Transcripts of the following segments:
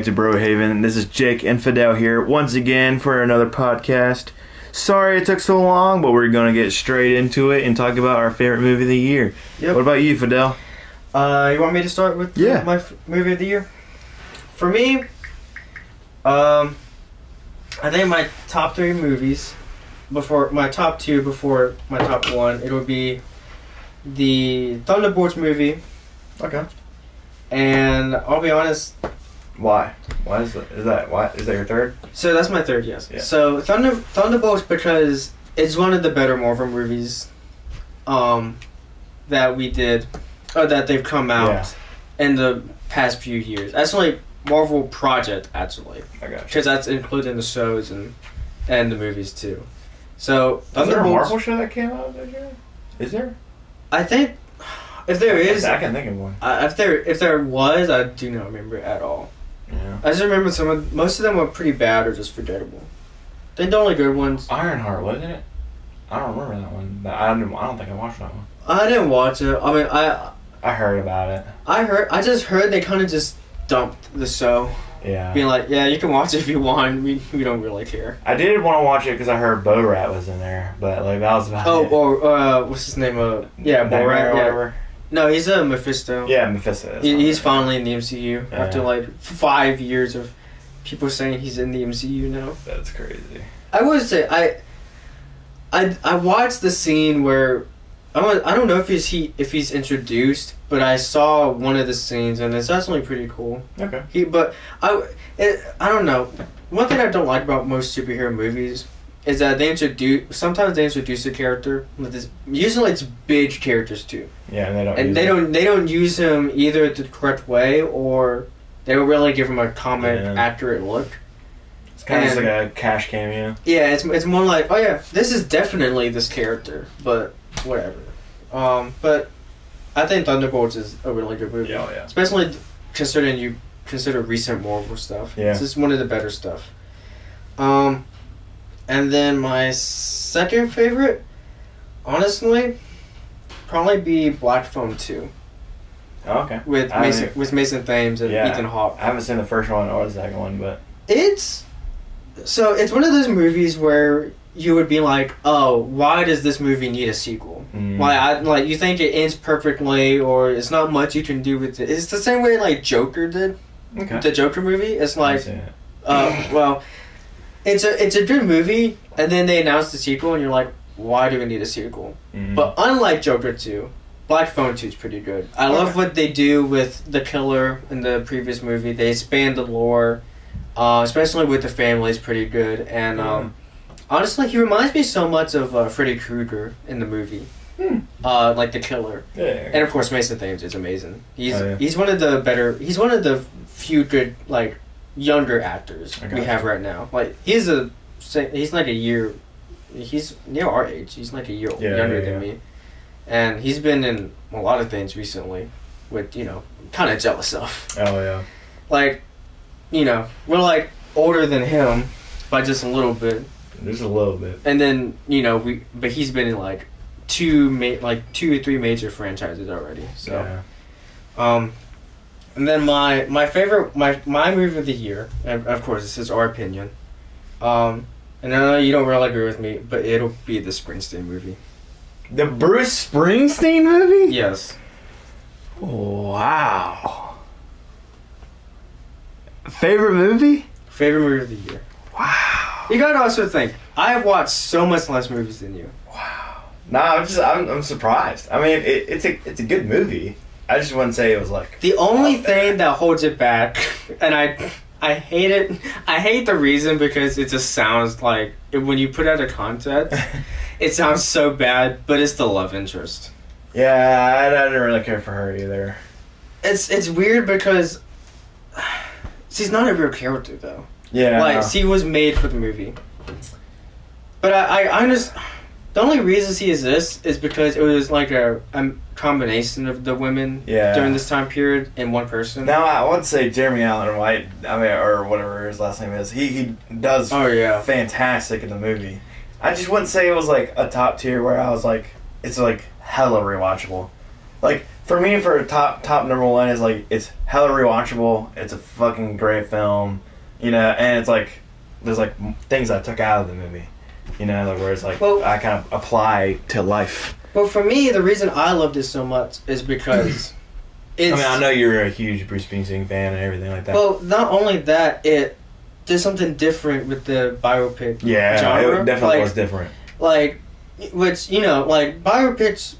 To Brohaven. This is Jake Infidel here once again for another podcast. Sorry it took so long, but we're gonna get straight into it and talk about our favorite movie of the year. Yep. What about you, Fidel? You want me to start with Yeah. my movie of the year? For me, I think my top three movies before my top two before my top one, it would be the Thunderbolts movie, Okay. and I'll be honest. Why? Why is that your third? So that's my third, yes. Yeah. So Thunderbolts because it's one of the better Marvel movies, that we did, or that they've come out in the past few years. That's like Marvel project actually, I got you. because that's including the shows and the movies too. So Is there a Thunderbolts, Marvel show that came out this year? Is there? I think if there is, I can think of one. if there was, I do not remember it at all. Yeah. I just remember most of them were pretty bad or just forgettable. I think the only good ones. Ironheart, wasn't it? I don't remember that one. I don't think I watched that one. I didn't watch it. I mean, I heard about it. I just heard they kind of just dumped the show, Yeah. being like, yeah, you can watch it if you want. We don't really care. I did want to watch it because I heard Bo Rat was in there, but like that was about it. Or what's his name? Yeah, Nightmare Borat. or Yeah. whatever. No, he's a Mephisto. Yeah, Mephisto. He's finally in the MCU Yeah. after like 5 years of people saying he's in the MCU now. That's crazy. I would say I watched the scene where I don't know if he's introduced, but I saw one of the scenes and it's actually pretty cool. Okay. I don't know. One thing I don't like about most superhero movies is that sometimes they introduce a character with this. Usually it's big characters too. Yeah, and They don't use him either the correct way, or they don't really give him a comic accurate look. It's kind of just like a cash cameo. Yeah, it's more like, oh yeah, this is definitely this character, but whatever. But I think Thunderbolts is a really good movie. Yeah, yeah. Especially considering you consider recent Marvel stuff. Yeah. It's just one of the better stuff. And then my second favorite, honestly, probably be Black Phone 2. Oh, okay. With Mason Thames and Ethan Hawke. I haven't seen the first one or the second one, but It's one of those movies where you would be like, oh, why does this movie need a sequel? Why you think it ends perfectly, or it's not much you can do with it. It's the same way like Joker did. Okay. The Joker movie. It's like, well, it's a good movie, and then they announced the sequel, and you're like, why do we need a sequel? But unlike Joker 2, Black Phone 2 is pretty good. I love what they do with the killer in the previous movie. They expand the lore, especially with the family, is pretty good. And honestly, he reminds me so much of Freddy Krueger in the movie, like the killer. Yeah. And of course, Mason Thames is amazing. He's one of the few good like younger actors we have right now. Like he's like a year. He's near our age. He's like a year younger than me. And he's been in a lot of things recently, with, kind of jealous of. Oh, yeah. Like, we're like older than him by just a little bit. Just a little bit. And then, but he's been in like two or three major franchises already. So, and then my favorite, my movie of the year, and of course this is our opinion, and I know you don't really agree with me, but it'll be the Springsteen movie. The Bruce Springsteen movie? Yes. Wow. Favorite movie? Favorite movie of the year. Wow. You gotta also think, I have watched so much less movies than you. Wow. No, I'm surprised. I mean, it's a good movie. I just wouldn't say it was like the only thing that holds it back, and I hate it. I hate the reason because it just sounds like when you put out a context, it sounds so bad. But it's the love interest. Yeah, I didn't really care for her either. It's weird because she's not a real character though. Yeah, like she was made for the movie. But I understand. The only reason she exists is because it was like a combination of the women during this time period in one person. Now, I would say Jeremy Allen White, or whatever his last name is, he does fantastic in the movie. I just wouldn't say it was like a top tier where I was like, it's like hella rewatchable. Like, for me, for top number one is, like, it's hella rewatchable. It's a fucking great film. You know, and it's, like, there's, like, things I took out of the movie. You know, like, where it's, like, I kind of apply to life. Well, for me, the reason I love this so much is because it's... I mean, I know you're a huge Bruce Springsteen fan and everything like that. Well, not only that, it did something different with the biopic genre. It definitely was different. Like, which, you know, like, biopics,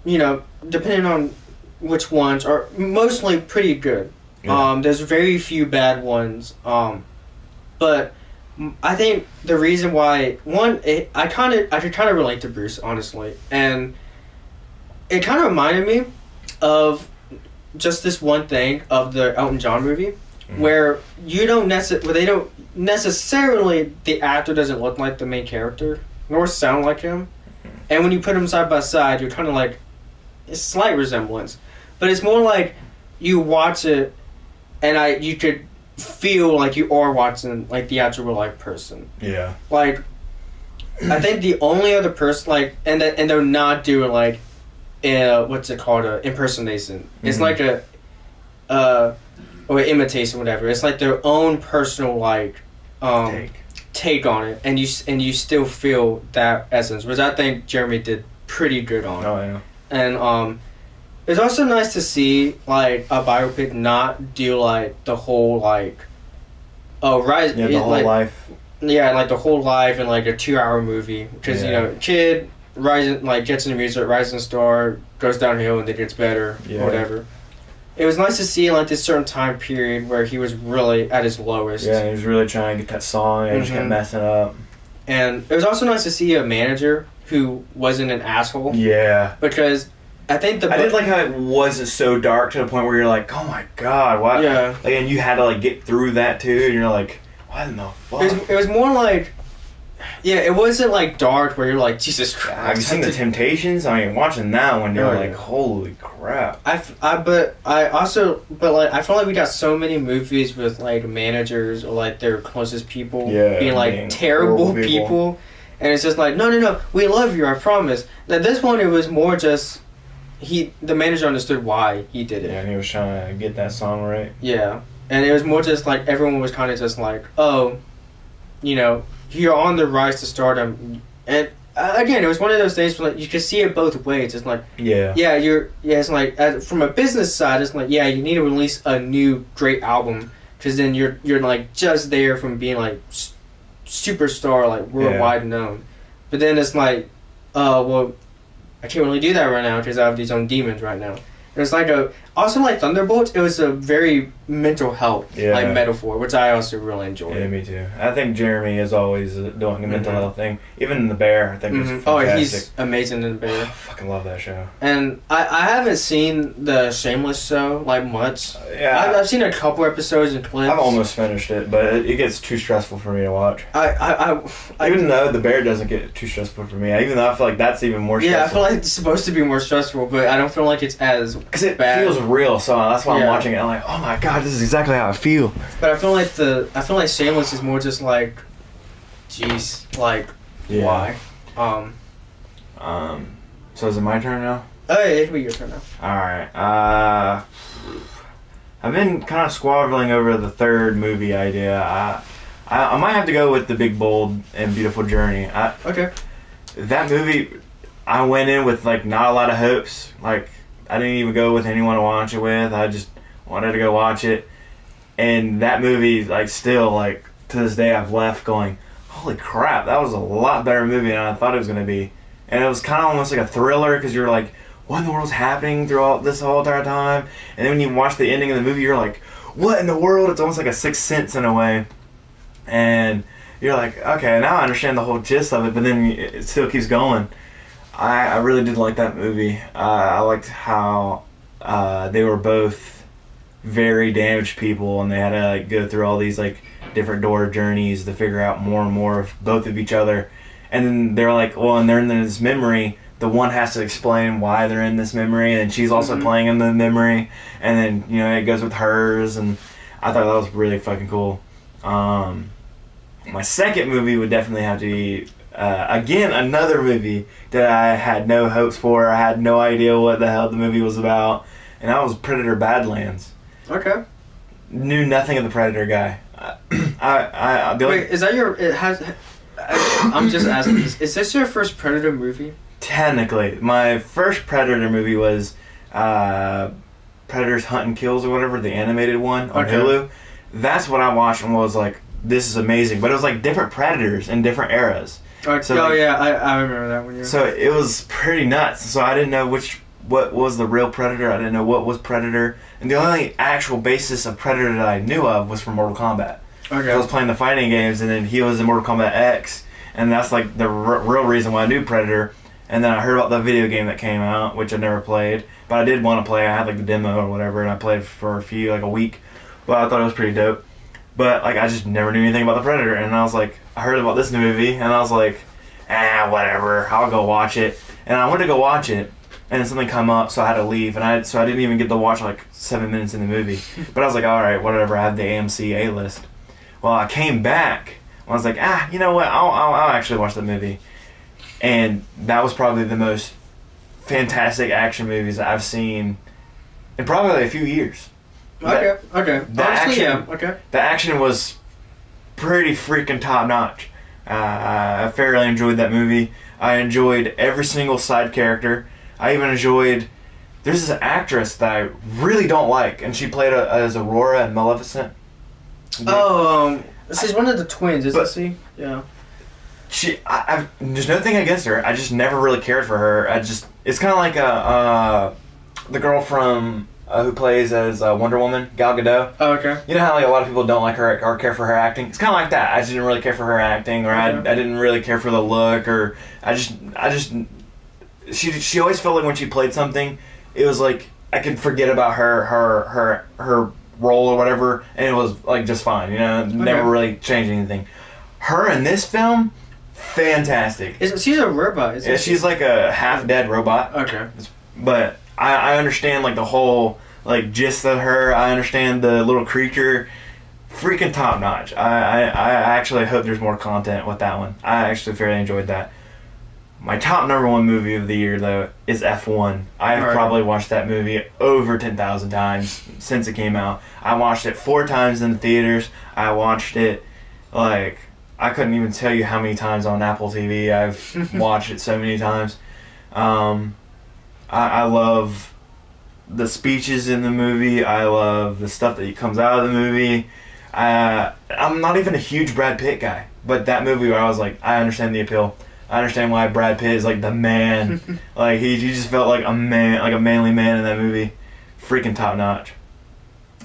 you know, depending on which ones, are mostly pretty good. Yeah. There's very few bad ones. But I think the reason why, one, I could kind of relate to Bruce, honestly. And it kind of reminded me of just this one thing of the Elton John movie, where they don't necessarily, the actor doesn't look like the main character, nor sound like him. And when you put them side by side, you're kind of like, it's a slight resemblance. But it's more like you watch it, and you could feel like you are watching, like, the actual real life person. Yeah. Like, I think the only other person, like, and they're not doing, like, what's it called, impersonation. It's like or imitation, whatever. It's like their own personal, like, take on it, and you still feel that essence, which I think Jeremy did pretty good on. Oh yeah. And it's also nice to see, like, a biopic not do, like, the whole, like, rise. Yeah, the whole life. Yeah, like the whole life in, like, a 2-hour movie, because you know, kid rising, like, gets into music, rising star, goes downhill, and then gets better, or whatever. It was nice to see, like, this certain time period where he was really at his lowest. Yeah, he was really trying to get that song, and he just kept messing up. And it was also nice to see a manager who wasn't an asshole. Yeah. Because I think I did like how it wasn't so dark to the point where you're like, oh my god, why? Yeah. Like, and you had to, like, get through that too, and you're like, what in the fuck? It was more like, yeah, it wasn't like dark where you're like, Jesus Christ. Have you seen The Temptations? I mean, watching that one, you're like, holy crap. I feel like we got so many movies with, like, managers or, like, their closest people being, like, terrible people. And it's just like, no, we love you, I promise. Now, this one, it was more just, the manager understood why he did it. Yeah, and he was trying to get that song right. Yeah. And it was more just like, everyone was kind of just like, oh, you know, you're on the rise to stardom. And again, it was one of those things where, like, you could see it both ways. It's like, it's like, from a business side, it's like, you need to release a new great album, because then you're like just there from being, like, superstar, like, worldwide known. But then it's like, well, I can't really do that right now because I have these own demons right now. It was like also like Thunderbolts, it was a very mental health like metaphor, which I also really enjoyed. Yeah, me too. I think Jeremy is always doing a mental health thing. Even in The Bear, I think it's fantastic. Oh, he's amazing in The Bear. I fucking love that show. And I haven't seen the Shameless show, like, much. I've seen a couple episodes and clips. I've almost finished it, but it gets too stressful for me to watch. Even though The Bear doesn't get too stressful for me, even though I feel like that's even more stressful. Yeah, I feel like it's supposed to be more stressful, but I don't feel like it's as because it feels real, so that's why I'm watching it. I'm like, oh my god, this is exactly how I feel. But I feel like Shameless is more just like, jeez, like, why? So is it my turn now? Oh yeah, it'll be your turn now. All right. I've been kind of squabbling over the third movie idea. I might have to go with The Big Bold and Beautiful Journey. Okay. That movie, I went in with, like, not a lot of hopes. Like, I didn't even go with anyone to watch it with. I just wanted to go watch it. And that movie, like, still, like, to this day, I've left going, holy crap, that was a lot better movie than I thought it was going to be. And it was kind of almost like a thriller, because you're like, what in the world's happening throughout this whole entire time? And then when you watch the ending of the movie, you're like, what in the world? It's almost like a Sixth Sense in a way. And you're like, okay, now I understand the whole gist of it, but then it still keeps going. I really did like that movie. I liked how they were both very damaged people, and they had to, like, go through all these, like, different door journeys to figure out more and more of both of each other. And then they're like, well, and they're in this memory. The one has to explain why they're in this memory, and she's also playing in the memory. And then, you know, it goes with hers, and I thought that was really fucking cool. And My second movie would definitely have to be, again, another movie that I had no hopes for. I had no idea what the hell the movie was about. And that was Predator Badlands. Okay. Knew nothing of the Predator guy. Wait, is that your... I'm just asking this. Is this your first Predator movie? Technically. My first Predator movie was Predators Hunt and Kills or whatever, the animated one on Hulu. That's what I watched and was like, this is amazing. But it was like different Predators in different eras. So, yeah, I remember that one. Yeah. So it was pretty nuts. So I didn't know what was the real Predator. I didn't know what was Predator. And the only actual basis of Predator that I knew of was from Mortal Kombat. Okay. I was playing the fighting games, and then he was in Mortal Kombat X, and that's like the real reason why I knew Predator. And then I heard about the video game that came out, which I never played, but I did want to play. I had like the demo or whatever, and I played for a week. But I thought it was pretty dope. But like I just never knew anything about the Predator, and I was like, I heard about this movie, and I was like, whatever, I'll go watch it. And I went to go watch it, and then something come up, so I had to leave, and I didn't even get to watch like 7 minutes in the movie. But I was like, all right, whatever. I have the AMC A-list. Well, I came back. I was like, you know what? I'll actually watch the movie. And that was probably the most fantastic action movies that I've seen in probably a few years. Okay. The action was pretty freaking top notch. I fairly enjoyed that movie. I enjoyed every single side character. I even enjoyed. There's this actress that I really don't like, and she played as Aurora in Maleficent. She's one of the twins, isn't she? Yeah. There's nothing against her. I just never really cared for her. It's kind of like the girl from who plays as Wonder Woman, Gal Gadot. Oh, okay. You know how like a lot of people don't like her or care for her acting. It's kind of like that. I just didn't really care for her acting, or I didn't really care for the look, or she always felt like when she played something, it was like I could forget about her role or whatever, and it was like just fine. Never really changed anything. Her in this film. Fantastic. She's a robot, isn't she? She's like a half-dead robot. Okay. But I understand like the whole like gist of her. I understand the little creature. Freaking top-notch. I actually hope there's more content with that one. I actually fairly enjoyed that. My top number one movie of the year, though, is F1. I've probably watched that movie over 10,000 times since it came out. I watched it 4 times in the theaters. I watched it like... I couldn't even tell you how many times on Apple TV. I've watched it so many times. I love the speeches in the movie. I love the stuff that comes out of the movie. I'm not even a huge Brad Pitt guy, but that movie where I was like, I understand the appeal. I understand why Brad Pitt is like the man. Like he just felt like a man, like a manly man in that movie. Freaking top notch.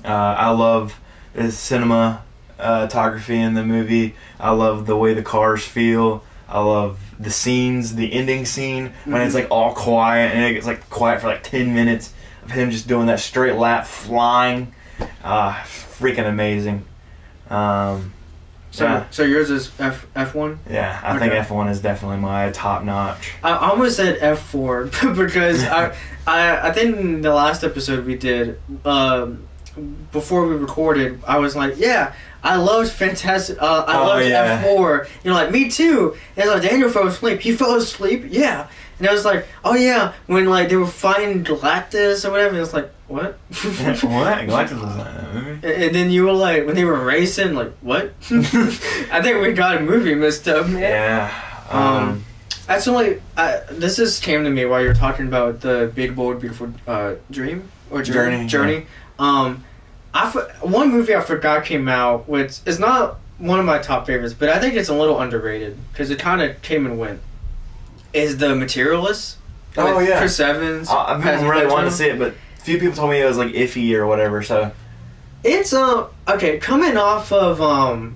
I love the cinematography in the movie. I love the way the cars feel. I love the scenes, the ending scene when it's like all quiet and it gets like quiet for like 10 minutes of him just doing that straight lap flying. Freaking amazing. So yours is F1? Yeah, I think F1 is definitely my top notch. I almost said F4 because I think in the last episode we did, before we recorded, I was like, yeah, I loved Fantastic. I loved F4. You're like, me too. And like, Daniel fell asleep. He fell asleep? Yeah. And I was like, oh yeah, when like they were fighting Galactus or whatever, it was like, what? What? Galactus was not in that movie. And then you were like, when they were racing, like, what? I think we got a movie messed up, man. Yeah. Actually, this just came to me while you were talking about the Big Bold Beautiful Dream or Journey. Yeah. One movie I forgot came out, which is not one of my top favorites, but I think it's a little underrated because it kind of came and went. Is The Materialist? Oh yeah, Chris Evans. I've been really wanting to see it, but a few people told me it was like iffy or whatever. So it's okay. Coming off of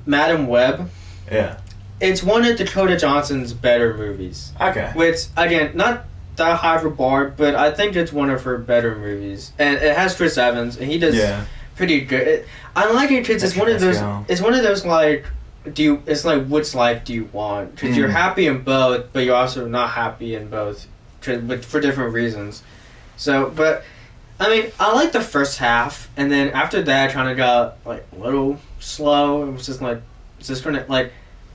Madam Web. Yeah. It's one of Dakota Johnson's better movies. Okay. Which again, not that high of a bar, but I think it's one of her better movies, and it has Chris Evans, and he does pretty good. I like it because it's one of those. It's one of those like. It's like which life do you want? Because you're happy in both, but you're also not happy in both, but for different reasons. So, but I mean, I like the first half, and then after that, I kind of got like a little slow. It was just like, it's just gonna like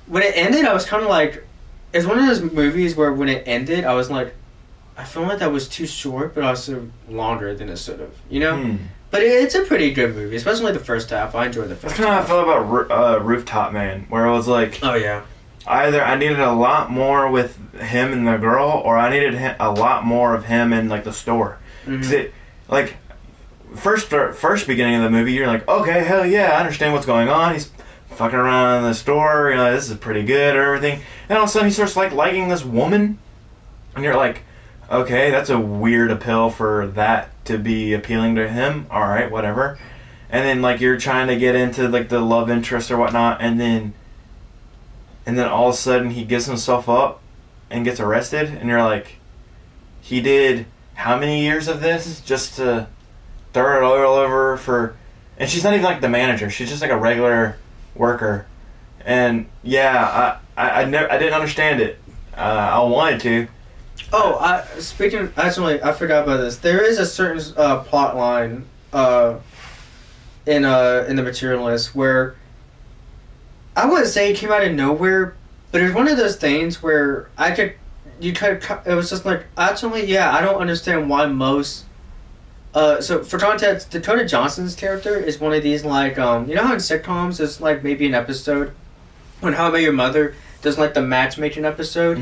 when it ended, I was kind of like, it's one of those movies where when it ended, I was like, I feel like that was too short, but also longer than it should have, you know? But it's a pretty good movie, especially the first half. I enjoyed the first half. That's kind of how I felt about Rooftop Man, where it was like, oh yeah, either I needed a lot more with him and the girl, or I needed a lot more of him in like the store. Because it, like, first beginning of the movie, you're like, okay, hell yeah, I understand what's going on. He's fucking around in the store, you know, this is pretty good or everything. And all of a sudden he starts like liking this woman, and you're like, okay, that's a weird appeal for that to be appealing to him. All right, whatever. And then like you're trying to get into like the love interest or whatnot, and then all of a sudden he gives himself up and gets arrested, and you're like, he did how many years of this just to throw it all over for, and she's not even like the manager, she's just like a regular worker. And yeah, I didn't understand it. I wanted to. Oh, actually, I forgot about this. There is a certain plot line in the material list where I wouldn't say it came out of nowhere, but it's one of those things where it was just like, actually, yeah, I don't understand why most. So for context, Dakota Johnson's character is one of these like you know how in sitcoms there's like maybe an episode when How I Met Your Mother does like the matchmaking episode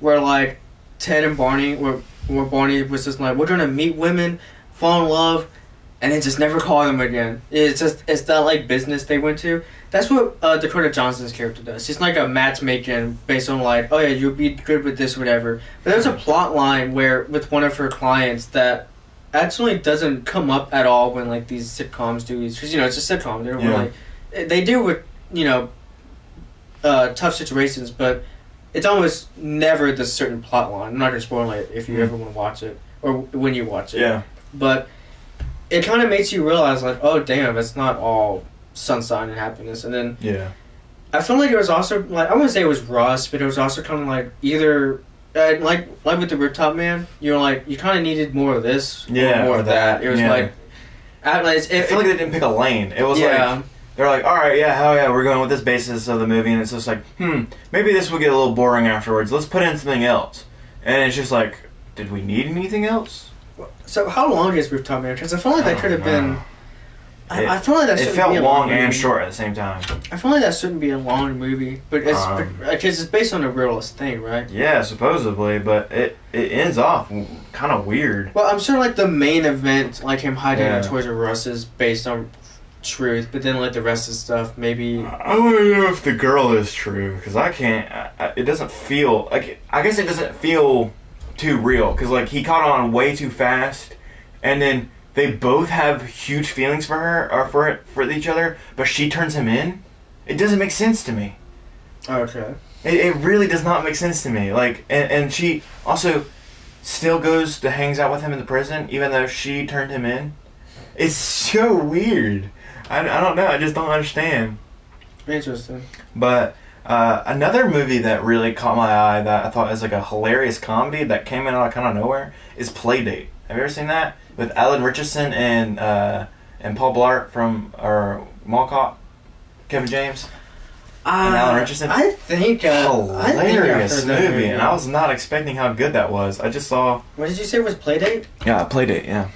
where like Ted and Barney where Barney was just like, we're gonna meet women, fall in love, and then just never call them again. It's that like business they went to. That's what Dakota Johnson's character does. She's like a matchmaking based on like, oh yeah, you'll be good with this, whatever. But there's a plot line where with one of her clients that actually doesn't come up at all when like these sitcoms do these, because you know it's a sitcom. They don't really, they deal with, you know, tough situations, but it's almost never the certain plot line. I'm not gonna spoil it if you ever want to watch it or when you watch it. Yeah. But it kind of makes you realize like, oh damn, it's not all sunshine and happiness. And then I feel like it was also like, I wouldn't say it was rust, but it was also kind of like either. Like with the Rooftop Man, you're like, you kind of needed more of this, or more of that. It was like, I feel like they didn't pick a lane. It was like, they're like, all right, yeah, hell yeah, we're going with this basis of the movie, and it's just like, maybe this will get a little boring afterwards. Let's put in something else. And it's just like, did we need anything else? So how long is Rooftop Man? Because I feel like that could have been. I feel like that it felt long and short at the same time. I feel like that shouldn't be a long movie, but it's because it's based on a realist thing, right? Yeah, supposedly, but it ends off kind of weird. Well, I'm sure like the main event, like him hiding in Toys R Us, is based on truth, but then like the rest of the stuff, maybe. I don't know if the girl is true because I can't. It doesn't feel like. I guess it doesn't feel too real because like he caught on way too fast, and then. They both have huge feelings for her or for each other, but she turns him in. It doesn't make sense to me. Okay. It really does not make sense to me. Like, and she also still goes to hangs out with him in the prison, even though she turned him in. It's so weird. I don't know. I just don't understand. Interesting. But another movie that really caught my eye that I thought was like a hilarious comedy that came in out of kind of nowhere is Playdate. Have you ever seen that? With Alan Richardson and Paul Blart from Mall Cop, Kevin James, and Alan Richardson. I think hilarious movie, and I was not expecting how good that was. I just saw. What did you say was Playdate? Yeah, Playdate. Yeah.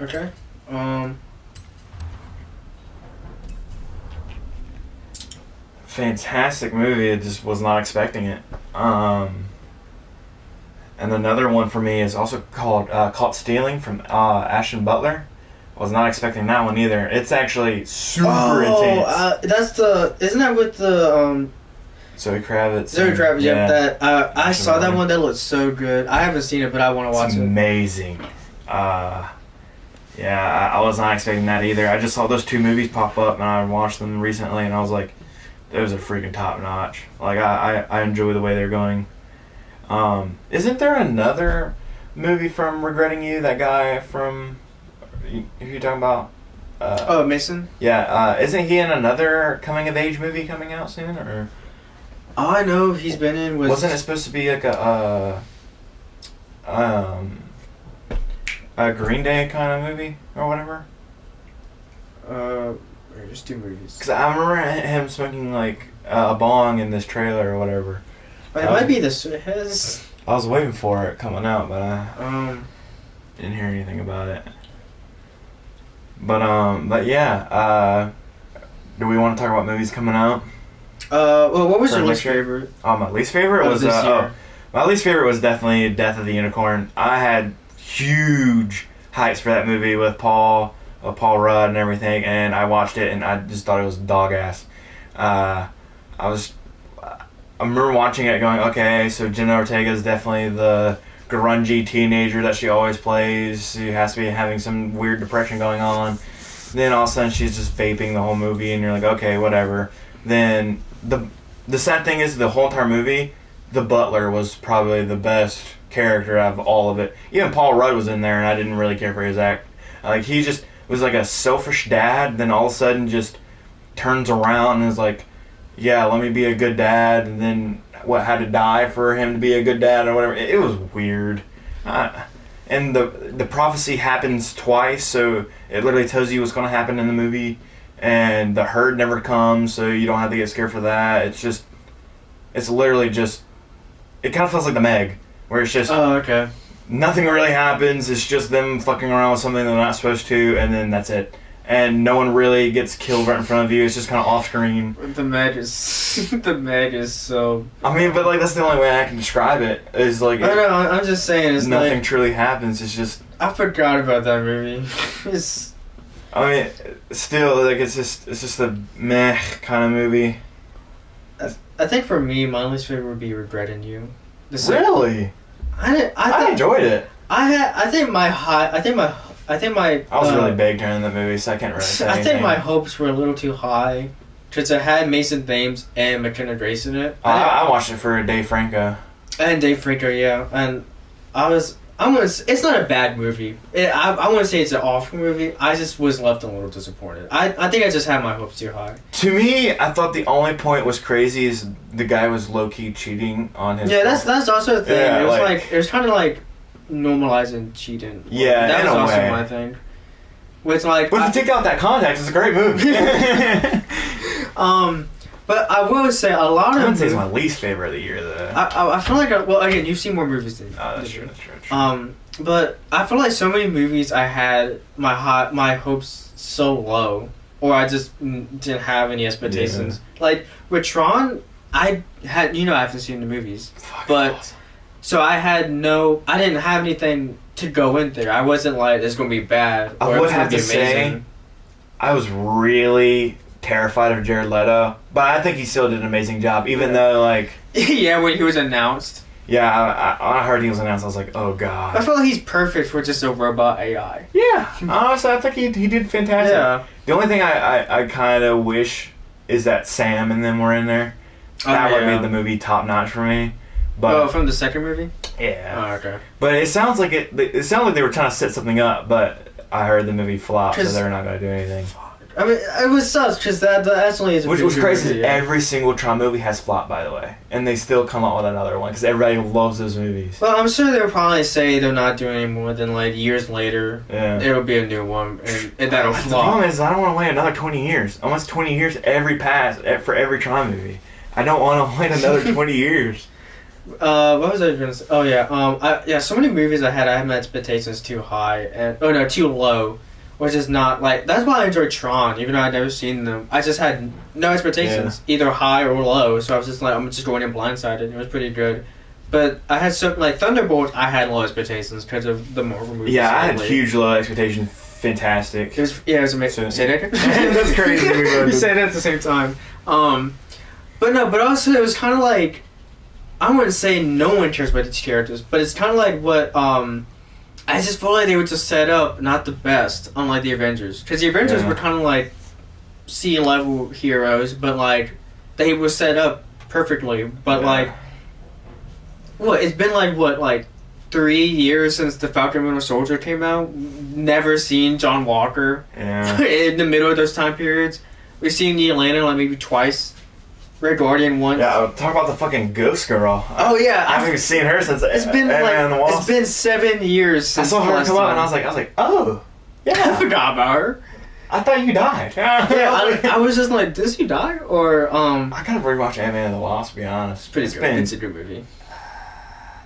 Okay. Fantastic movie. I just was not expecting it. And another one for me is also called Caught Stealing from Ashton Butler. Was not expecting that one either. It's actually super intense. Isn't that with the Zoe Kravitz? Zoe Kravitz, yeah. I saw that one. That looked so good. I haven't seen it, but I want to watch it. Amazing. I was not expecting that either. I just saw those two movies pop up, and I watched them recently, and I was like, those are freaking top notch. Like I enjoy the way they're going. Isn't there another movie from Regretting You? That guy from who you talking about? Mason. Yeah. Isn't he in another coming of age movie coming out soon? Or all I know he's been in was. Wasn't it supposed to be like a Green Day kind of movie or whatever? Just two movies. Because I remember him smoking like a bong in this trailer or whatever. It might be his. I was waiting for it coming out, but I didn't hear anything about it. But yeah. Do we want to talk about movies coming out? Well, what was your least favorite? Oh, my least favorite was this year? My least favorite was definitely Death of the Unicorn. I had huge heights for that movie with Paul Rudd and everything, and I watched it and I just thought it was dog ass. I remember watching it going, okay, so Jenna Ortega is definitely the grungy teenager that she always plays. She has to be having some weird depression going on. Then all of a sudden she's just vaping the whole movie, and you're like, okay, whatever. Then the sad thing is, the whole entire movie, the butler was probably the best character out of all of it. Even Paul Rudd was in there, and I didn't really care for his act. Like, he just was like a selfish dad, then all of a sudden just turns around and is like, yeah, let me be a good dad, and then had to die for him to be a good dad or whatever. It was weird. And the prophecy happens twice, so it literally tells you what's going to happen in the movie, and the herd never comes, so you don't have to get scared for that. It's literally just, it kind of feels like The Meg, where it's just, nothing really happens, it's just them fucking around with something they're not supposed to, and then that's it. And no one really gets killed right in front of you, it's just kind of off screen. The Meg is so... I mean, but like, that's the only way I can describe it, is like... I don't know, I'm just saying, it's nothing like, truly happens, it's just... I forgot about that movie. I mean, still, like, it's just a meh kind of movie. I think for me, my least favorite would be Regretting You. Really? I enjoyed it. I think my I was really big during the movie, so I can't really say anything. I think my hopes were a little too high, because it had Mason Thames and McKenna Grace in it. I watched it for Dave Franco. And Dave Franco, yeah, and it's not a bad movie. I wouldn't say it's an awful movie. I just was left a little disappointed. I think I just had my hopes too high. To me, I thought the only point was crazy is the guy was low-key cheating on his... Yeah, that's also a thing. Yeah, it was kind of like normalizing cheating. Yeah, that was also way. my thing. Which, like, but if you take out that context, it's a great movie. But I will say a lot of... I wouldn't say it's my least favorite of the year, though. I feel like... well, again, you've seen more movies than me. Oh, that's true. But I feel like so many movies I had my hopes so low, or I just didn't have any expectations. Yeah. Like, with Tron, I haven't seen the movies. But... So I didn't have anything to go in there. I wasn't like, it's going to be bad. Or I would have to say, I was really terrified of Jared Leto, but I think he still did an amazing job, even though, like... Yeah, when he was announced. Yeah, I heard he was announced, I was like, oh god. I feel like he's perfect for just a robot AI. Yeah, honestly, I think he did fantastic. Yeah. The only thing I kind of wish is that Sam and them were in there. That would have made the movie top-notch for me. But, from the second movie? Yeah. Oh, okay. But it sounds like it sounds like they were trying to set something up, but I heard the movie flop, so they're not going to do anything. I mean, it was sucks, because that actually is a Which was crazy. Yeah. Every single Tron movie has flopped, by the way. And they still come out with another one, because everybody loves those movies. Well, I'm sure they'll probably say they're not doing any more than, like, years later. Yeah. It'll be a new one, and that'll flop. The problem is, I don't want to wait another 20 years. Almost 20 years for every Tron movie. I don't want to wait another 20 years. What was I going to say? Oh, yeah. So many movies I had my expectations too high, too low, which is not, like, that's why I enjoyed Tron, even though I'd never seen them. I just had no expectations, either high or low, so I was just like, I'm just going in blindsided. It was pretty good. But I had Thunderbolts, I had low expectations because of the Marvel movies. Yeah, I had huge low expectations. Fantastic. It was amazing. Say that again? That's crazy. You say that at the same time. But also it was kind of like, I wouldn't say no one cares about these characters, but it's kind of like what, I just feel like they were just set up not the best, unlike the Avengers. Because the Avengers were kind of like C-level heroes, but like, they were set up perfectly. But like, it's been like 3 years since the Falcon Winter Soldier came out. Never seen John Walker in the middle of those time periods. We've seen Yelena like maybe twice. Red Guardian once. Yeah, talk about the fucking Ghost Girl. Oh yeah, I haven't seen her since it's been 7 years since I saw her come out and I was like, oh, yeah. I forgot about her. I thought you died. I was just like, does he die? Or I gotta rewatch Ant-Man and the Wasp, to be honest. It's pretty good. It's a good movie.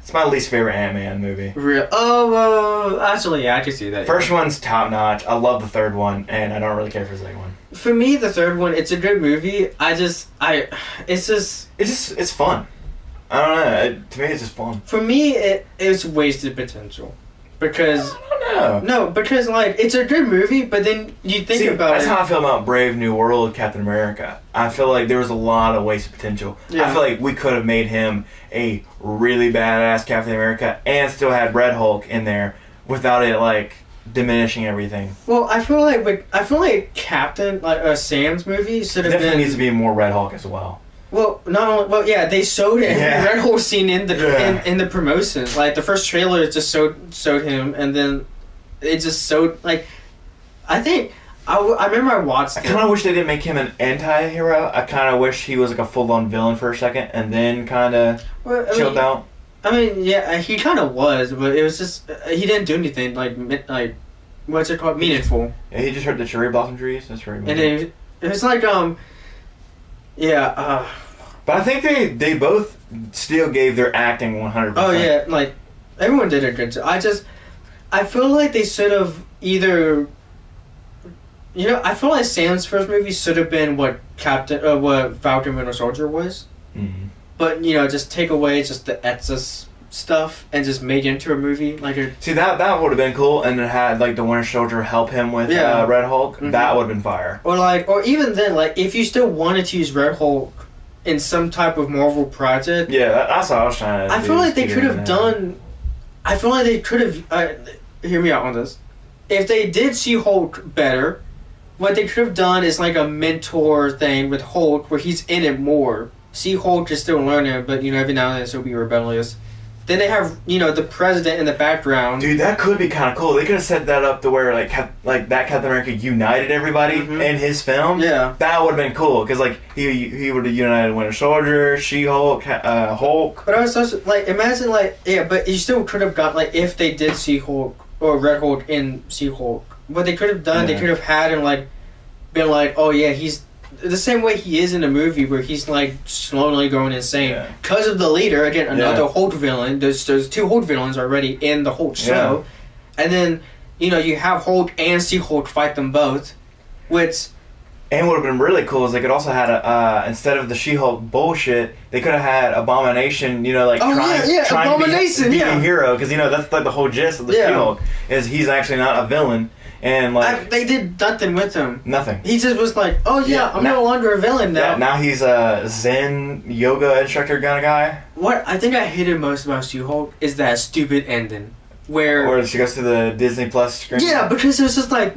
It's my least favorite Ant-Man movie. Real? Oh, well, actually, yeah, I can see that. First one's top notch. I love the third one, and I don't really care for the second one. For me, the third one, it's a good movie. It's fun. I don't know. To me, it's just fun. For me, it's wasted potential. Because because like it's a good movie, but then you think about that's how I feel about Brave New World Captain America. I feel like there was a lot of wasted potential. Yeah. I feel like we could have made him a really badass Captain America and still had Red Hulk in there without it like diminishing everything. Well, I feel like Captain Sam's movie should have definitely needs to be more Red Hulk as well. Well, they showed it. Yeah. Red whole scene in the promotion. Like the first trailer just showed him, and then it just showed like. I think I remember I watched. I kind of wish they didn't make him an anti-hero. I kind of wish he was like a full-on villain for a second, and then kind of chilled out. I mean, yeah, he kind of was, but it was just he didn't do anything like what's it called, meaningful. Yeah, he just hurt the cherry blossom trees. That's very. And it was like yeah. But I think they both still gave their acting 100%. Oh yeah, like everyone did a good job. I feel like they should have either. I feel like Sam's first movie should have been what Falcon Winter Soldier was. Mm-hmm. But just take away just the excess stuff and just make it into a movie See that would have been cool, and it had like the Winter Soldier help him with Red Hulk. Mm-hmm. That would have been fire. Or even then, like if you still wanted to use Red Hulk in some type of Marvel project. Yeah, that's what I was trying to do. I feel like they could have done. I feel like they could have. Hear me out on this. If they did see Hulk better, what they could have done is like a mentor thing with Hulk where he's in it more. See Hulk is still learning, but every now and then he'll be rebellious. Then they have the president in the background. Dude, that could be kind of cool. They could have set that up to where like that Captain America united everybody in his film. Yeah, that would have been cool because like he would have united Winter Soldier, She-Hulk, Hulk. But I was also like, imagine but you still could have got like if they did She-Hulk or Red Hulk in She-Hulk, what they could have done, they could have had him like been like, oh yeah, he's the same way he is in the movie where he's like slowly going insane because of the leader. Again, another Hulk villain. There's two Hulk villains already in the Hulk show, and then you have Hulk and She-Hulk fight them both, which. And what would have been really cool is they could also had instead of the She-Hulk bullshit, they could have had Abomination. Trying Abomination, to be a hero because that's like the whole gist of the She-Hulk is he's actually not a villain. And like they did nothing with him. Nothing. He just was like, "Oh yeah, I'm no longer a villain now." Yeah, now he's a Zen yoga instructor kind of guy. What I think I hated most about She-Hulk is that stupid ending where she goes to the Disney Plus screen. Yeah, because it was just like,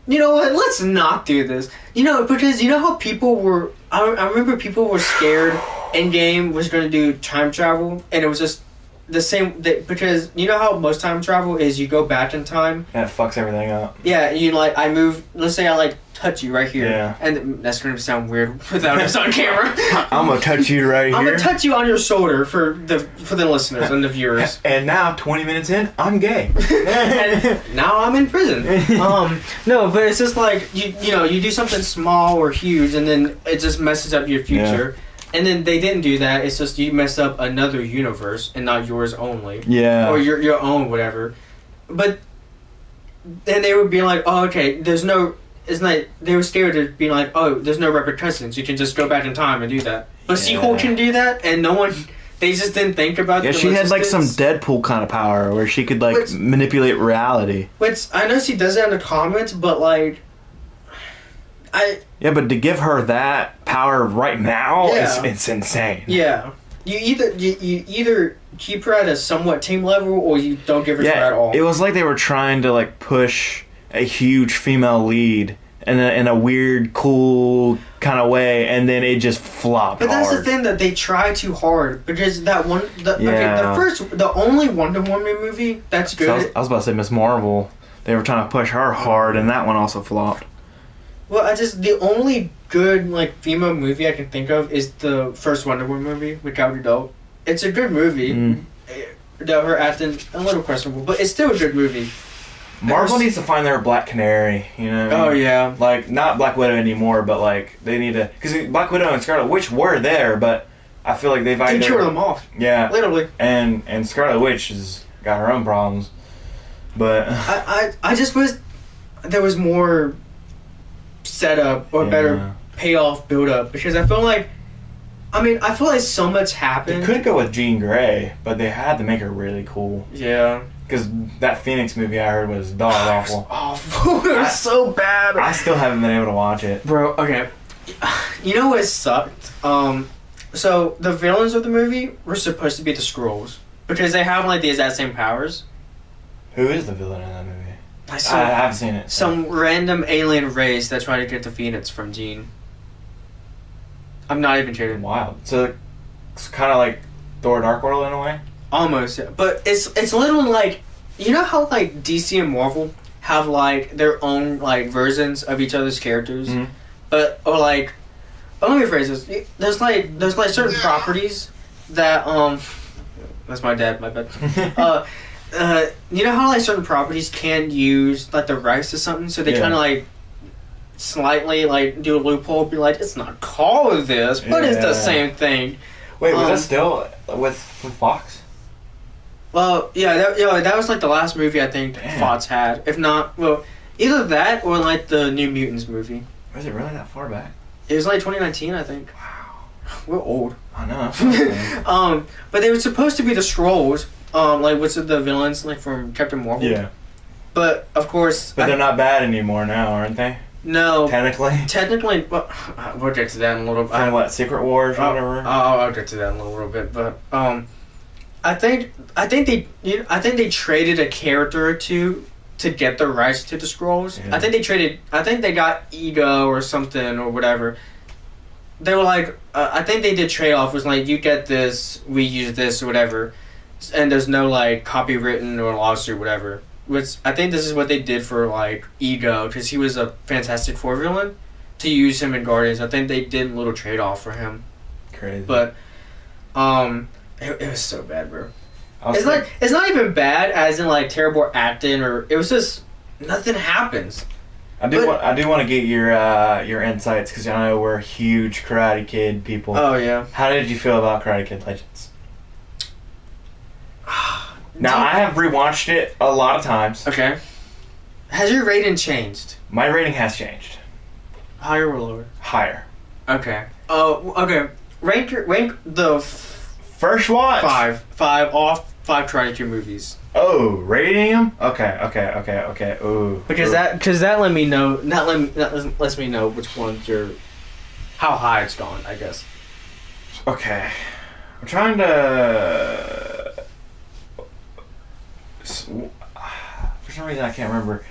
you know what? Let's not do this. Because how people were. I remember people were scared. Endgame was going to do time travel, and it was just. The same because how most time travel is you go back in time and it fucks everything up. Yeah, I move. Let's say I touch you right here, and that's gonna sound weird without us on camera. I'm gonna touch you right here. I'm gonna touch you on your shoulder for the listeners and the viewers. And now 20 minutes in, I'm gay. And now I'm in prison. No, but it's just like you do something small or huge, and then it just messes up your future. Yeah. And then they didn't do that. It's just you mess up another universe and not yours only. Yeah. Or your own, whatever. But then they would be like, oh, okay, there's no... It's not... They were scared of being like, oh, there's no repercussions. You can just go back in time and do that. But She-Hulk can do that, and no one... They just didn't think about it. Yeah, she had some Deadpool kind of power where she could manipulate reality. Which, I know she does that in the comics, but Yeah, but to give her that power right now, it's insane. Yeah. You either keep her at a somewhat team level, or you don't give her to her at all. It was like they were trying to push a huge female lead in a weird, cool kind of way, and then it just flopped. But that's the thing, that they try too hard, because the only Wonder Woman movie that's good. So I was about to say Miss Marvel. They were trying to push her hard, and that one also flopped. Well, the only good female movie I can think of is the first Wonder Woman movie with Gal Gadot. It's a good movie. Her acting a little questionable, but it's still a good movie. Marvel needs to find their Black Canary, you know what I mean? Oh, yeah. Like, not Black Widow anymore, but, like, they need to... Because Black Widow and Scarlet Witch were there, but I feel like they've either... They killed them off. Yeah. Literally. And Scarlet Witch has got her own problems. But... I just wish there was more setup or better payoff build-up, because I feel like... I feel like so much happened. They could go with Jean Grey, but they had to make her really cool. Yeah. Because that Phoenix movie I heard was dog awful. Awful. It was so bad. I still haven't been able to watch it. Bro, okay. You know what sucked? So the villains of the movie were supposed to be the Skrulls, because they have like the exact same powers. Who is the villain in that movie? I haven't seen it. So. Some random alien race that tried to get the Phoenix from Jean. I'm not even kidding. Wild. So it's kind of like Thor: Dark World in a way. Almost, yeah. But it's literally like, you know how like DC and Marvel have like their own like versions of each other's characters, but or like, let me rephrase this. There's like certain properties that that's my dad. My bad. You know how like certain properties can use like the rights to something, so they kind of like slightly like do a loophole, be like, it's not called this, but it's the same thing. Wait, was that still with Fox? Well, that was like the last movie I think Fox had. If not, well, either that or like the New Mutants movie. Was it really that far back? It was like 2019, I think. Wow, we're old. I know. But they were supposed to be the Skrulls, like what's the villains like from Captain Marvel. Yeah. But of course. But they're not bad anymore now, aren't they? No. Technically, well, we'll get to that in a little bit. From what, Secret Wars or whatever? I'll get to that in a little bit, but I think they traded a character or two to get the rights to the Skrulls. Yeah. I think they got Ego or something or whatever. They were like, I think they did trade off. Was like, you get this, we use this or whatever, and there's no like copywritten or lawsuit, whatever. Which I think this is what they did for like Ego, because he was a Fantastic Four villain. To use him in Guardians, I think they did a little trade off for him. Crazy. But it was so bad, bro. It's not even bad as in like terrible acting, or it was just nothing happens. I do want to get your insights, because I know we're huge Karate Kid people. Oh yeah. How did you feel about Karate Kid Legends? Now, I have rewatched it a lot of times. Okay. Has your rating changed? My rating has changed. Higher or lower? Higher. Okay. Oh, okay. Rank the first watch. 5 off 5 Karate Kid movies. Oh, rating them? Okay. Ooh. Because that let me know. That lets me know which ones how high it's gone, I guess. Okay. I'm trying to. For some reason I can't remember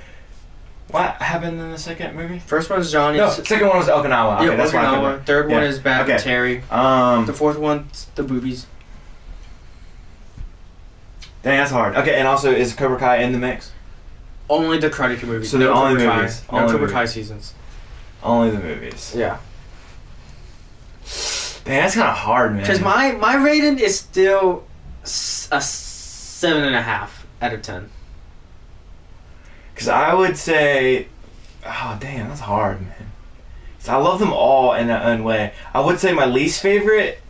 what happened in the second movie. First one was Johnny. No, second one was Okinawa. Okay, yeah, that's Okinawa. Third one is Bad and Terry. The fourth one's the boobies. Dang, that's hard. Okay, and also is Cobra Kai in the mix? Only the Karate Kid movies. So they're only movies. No Cobra Kai seasons. Only the movies. Yeah. Dang, that's kind of hard, man. Because my rating is still a 7.5 out of 10. Because I would say, oh damn, that's hard, man. So I love them all in their own way. I would say my least favorite,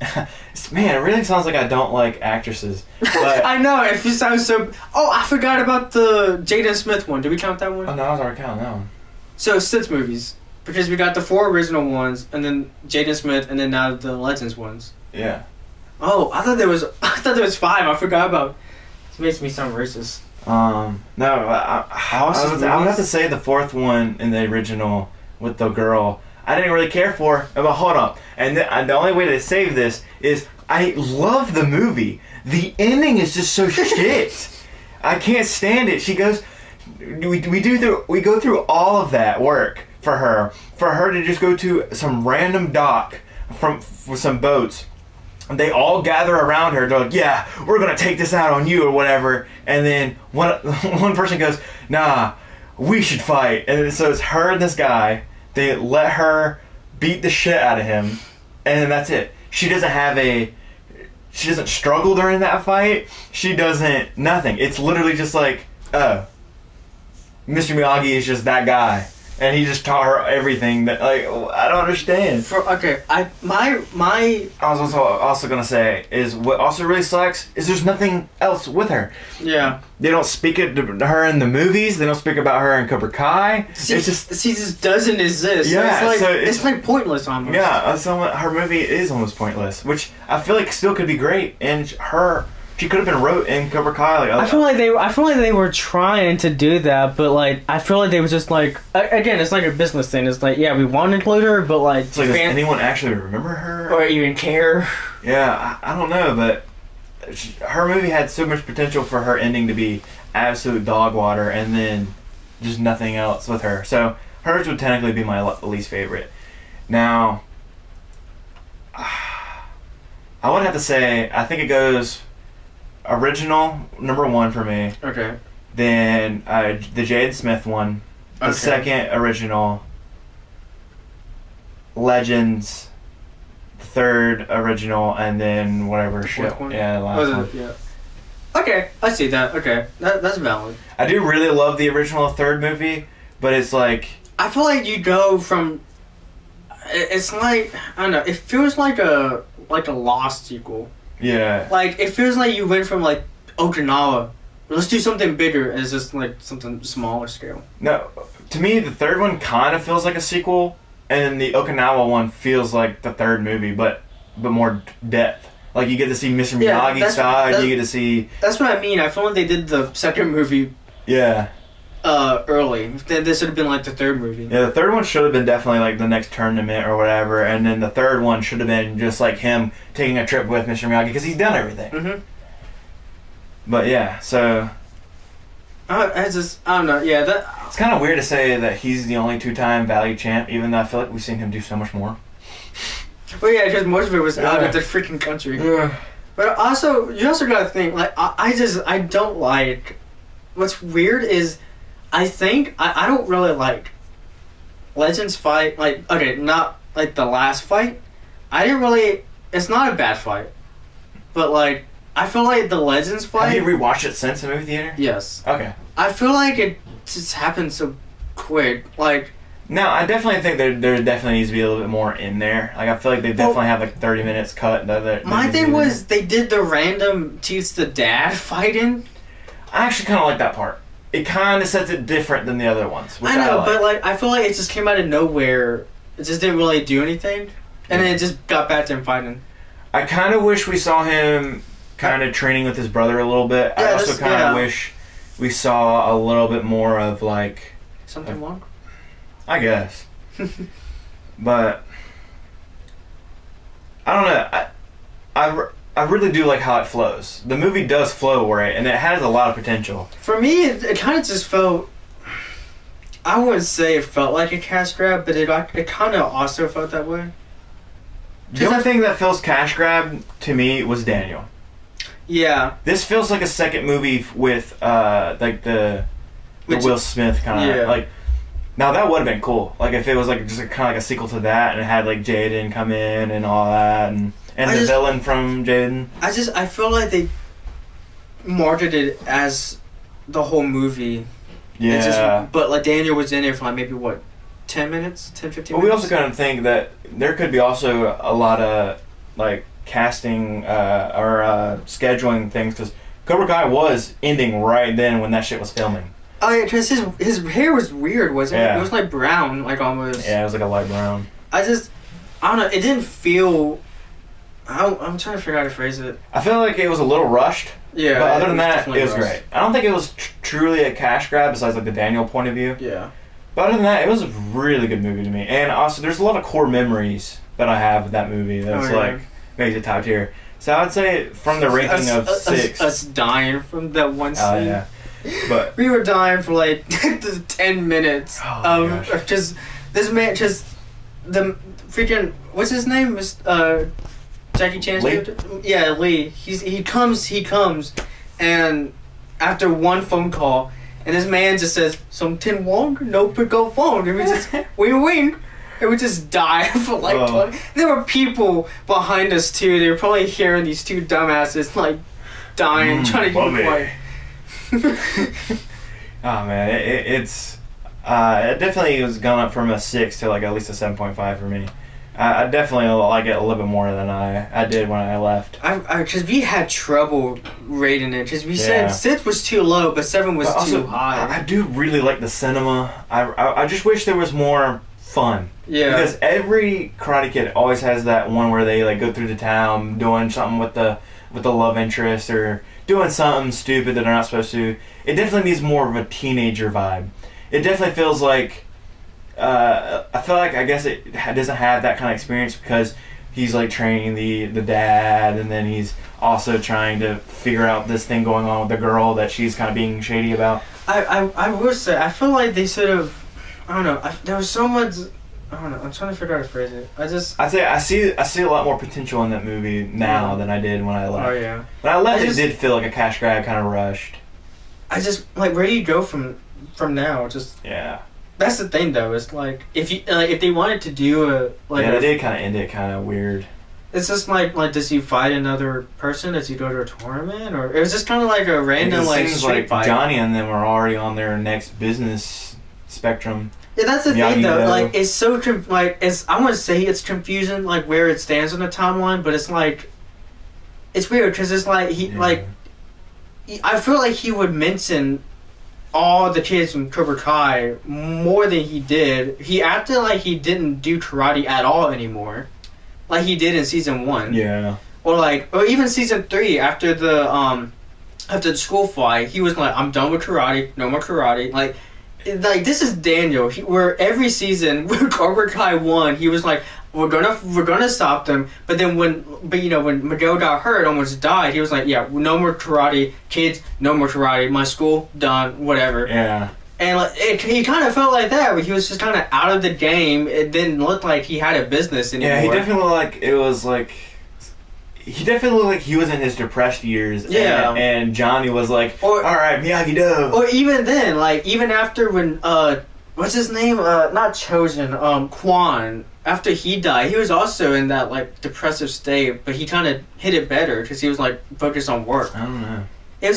man, it really sounds like I don't like actresses. But I know, it sounds so. Oh, I forgot about the Jaden Smith one. Did we count that one? Oh no, I was already counting that one. So 6 movies, because we got the 4 original ones, and then Jaden Smith, and then now the Legends ones. Yeah. Oh, I thought there was 5. I forgot about. This makes me sound racist. No, I would have to say the 4th one in the original with the girl. I didn't really care for. But hold up, and the only way to save this is I love the movie. The ending is just so shit. I can't stand it. She goes, we go through all of that work for her to just go to some random dock with some boats. They all gather around her. They're like, yeah, we're going to take this out on you or whatever. And then one person goes, nah, we should fight. And so it's her and this guy. They let her beat the shit out of him. And then that's it. She doesn't struggle during that fight. She doesn't, nothing. It's literally just like, oh. Mr. Miyagi is just that guy, and he just taught her everything. That I don't understand. My I was also gonna say is what also really sucks is there's nothing else with her. Yeah. They don't speak it to her in the movies. They don't speak about her in Cobra Kai. She just doesn't exist. Yeah, it's like pointless almost. Yeah, her movie is almost pointless, which I feel like still could be great. And she could have been wrote in Cobra Kai. I feel like they were trying to do that, but like I feel like they was just like again, it's like a business thing. It's like we want to include her, but like, does anyone actually remember her or even care? Yeah, I don't know, but her movie had so much potential for her ending to be absolute dog water, and then just nothing else with her. So hers would technically be my least favorite. Now, I would have to say I think it goes. Original number 1 for me. Okay. Then the Jaden Smith one. The second original. Legends. The third original, and then whatever shit. One? Yeah, the last one. Yeah. Okay, I see that. Okay, that's valid. I do really love the original third movie, but it's like I feel like you go from. It's like I don't know. It feels like a Lost sequel. Yeah. Like, it feels like you went from, like, Okinawa. Let's do something bigger as just, like, something smaller scale. No, to me, the third one kind of feels like a sequel, and the Okinawa one feels like the third movie, but more depth. Like, you get to see Mr. Miyagi's side, you get to see... That's what I mean. I feel like they did the second movie... Yeah. Early. Then this would have been, like, the third movie. Yeah, the third one should have been definitely, like, the next tournament or whatever, and then the third one should have been just, like, him taking a trip with Mr. Miyagi, because he's done everything. Mm-hmm. But, yeah, so... I don't know, yeah, It's kind of weird to say that he's the only 2-time Valley champ, even though I feel like we've seen him do so much more. Well, yeah, because most of it was out of the freaking country. Yeah. But also, you also gotta think, like, I don't like... What's weird is... I think I don't really like Legends fight. Like, okay, not like the last fight. I didn't really. It's not a bad fight, but like I feel like the Legends fight. Have you rewatched it since the movie theater? Yes. Okay. I feel like it just happened so quick. Like. No, I definitely think there definitely needs to be a little bit more in there. Like I feel like they definitely have like 30 minutes cut. My thing was they did the random teach the dad fighting. I actually kind of like that part. It kind of sets it different than the other ones. Which I know, like. but like I feel like it just came out of nowhere. It just didn't really do anything, and then it just got back to him fighting. I kind of wish we saw him kind of training with his brother a little bit. I also kind of wish we saw a little bit more of like something wrong. I guess, but I don't know. I really do like how it flows. The movie does flow right, and it has a lot of potential. For me, it kind of just felt... I wouldn't say it felt like a cash grab, but it kind of also felt that way. The only thing that feels cash grab to me was Daniel. Yeah. This feels like a second movie with like the Will Smith kind of... Yeah. Like, now that would have been cool. Like if it was like just kind of like a sequel to that, and it had like Jaden come in and all that, and the villain from Jaden. I feel like they marketed it as the whole movie. Yeah. But like Daniel was in there for like maybe 10 minutes? 10, 15 minutes? But we also kind of think that there could be also a lot of like casting or scheduling things, because Cobra Kai was ending right then when that shit was filming. Oh yeah, because his hair was weird, wasn't it? It was like brown, like almost. Yeah, it was like a light brown. I don't know, it didn't feel... I'm trying to figure out how to phrase it. I feel like it was a little rushed. Yeah. But other than that, it was great. I don't think it was truly a cash grab besides like the Daniel point of view. Yeah. But other than that, it was a really good movie to me. And also, there's a lot of core memories that I have of that movie that's makes it top tier. So I would say from the ranking of 6. Us dying from that one scene. Oh, yeah. But we were dying for like 10 minutes of just this man, just the freaking, what's his name? Jackie Chan's Lee? character? Yeah, Lee. He comes, and after one phone call, and this man just says, "Something wrong? No pick up phone." And we just wing. And we just die for like 20. There were people behind us too. They were probably hearing these two dumbasses like dying, trying to get quiet. Oh man, it definitely was gone up from a 6 to like at least a 7.5 for me. I definitely like it a little bit more than I did when I left. Because we had trouble rating it. Because we said 6 was too low, but 7 was too high. I do really like the cinema. I just wish there was more fun. Yeah. Because every Karate Kid always has that one where they like go through the town doing something with the love interest or doing something stupid that they're not supposed to. It definitely needs more of a teenager vibe. It definitely feels like. I feel like I guess it doesn't have that kind of experience because he's like training the dad, and then he's also trying to figure out this thing going on with the girl that she's kind of being shady about. I would say I feel like they sort of I don't know. There was so much. I don't know. I'm trying to figure out how to phrase it. I'd say I see a lot more potential in that movie now than I did when I left. Oh yeah. When I left, it did feel like a cash grab, kind of rushed. I just like where do you go from now? Just yeah. That's the thing, though. It's like if they wanted to do a like they did kind of end it kind of weird. It's just like does he fight another person? Does he go to a tournament, or it was just kind of like a random like seems street like fight? Johnny and them were already on their next business spectrum. Yeah, that's the thing though. Like it's so I want to say it's confusing like where it stands on the timeline, but it's like it's weird because it's like I feel like he would mention all the kids from Cobra Kai more than he did. He acted like he didn't do karate at all anymore, like he did in season 1. Yeah. Or even season 3 after the school fight, he was like, "I'm done with karate. No more karate." Like this is Daniel. Where every season when Cobra Kai won, he was like, We're gonna stop them, but then when Miguel got hurt, almost died, he was like, yeah, no more karate, kids, no more karate, my school, done, whatever. Yeah. And he kind of felt like that, but he was just kind of out of the game. It didn't look like he had a business anymore. Yeah, he definitely looked like he was in his depressed years. Yeah. And Johnny was like, all right, Miyagi-Do. Or even then, even after when, what's his name? Not Chosen, Quan. After he died, he was also in that depressive state, but he kind of hit it better because he was focused on work. I don't know. It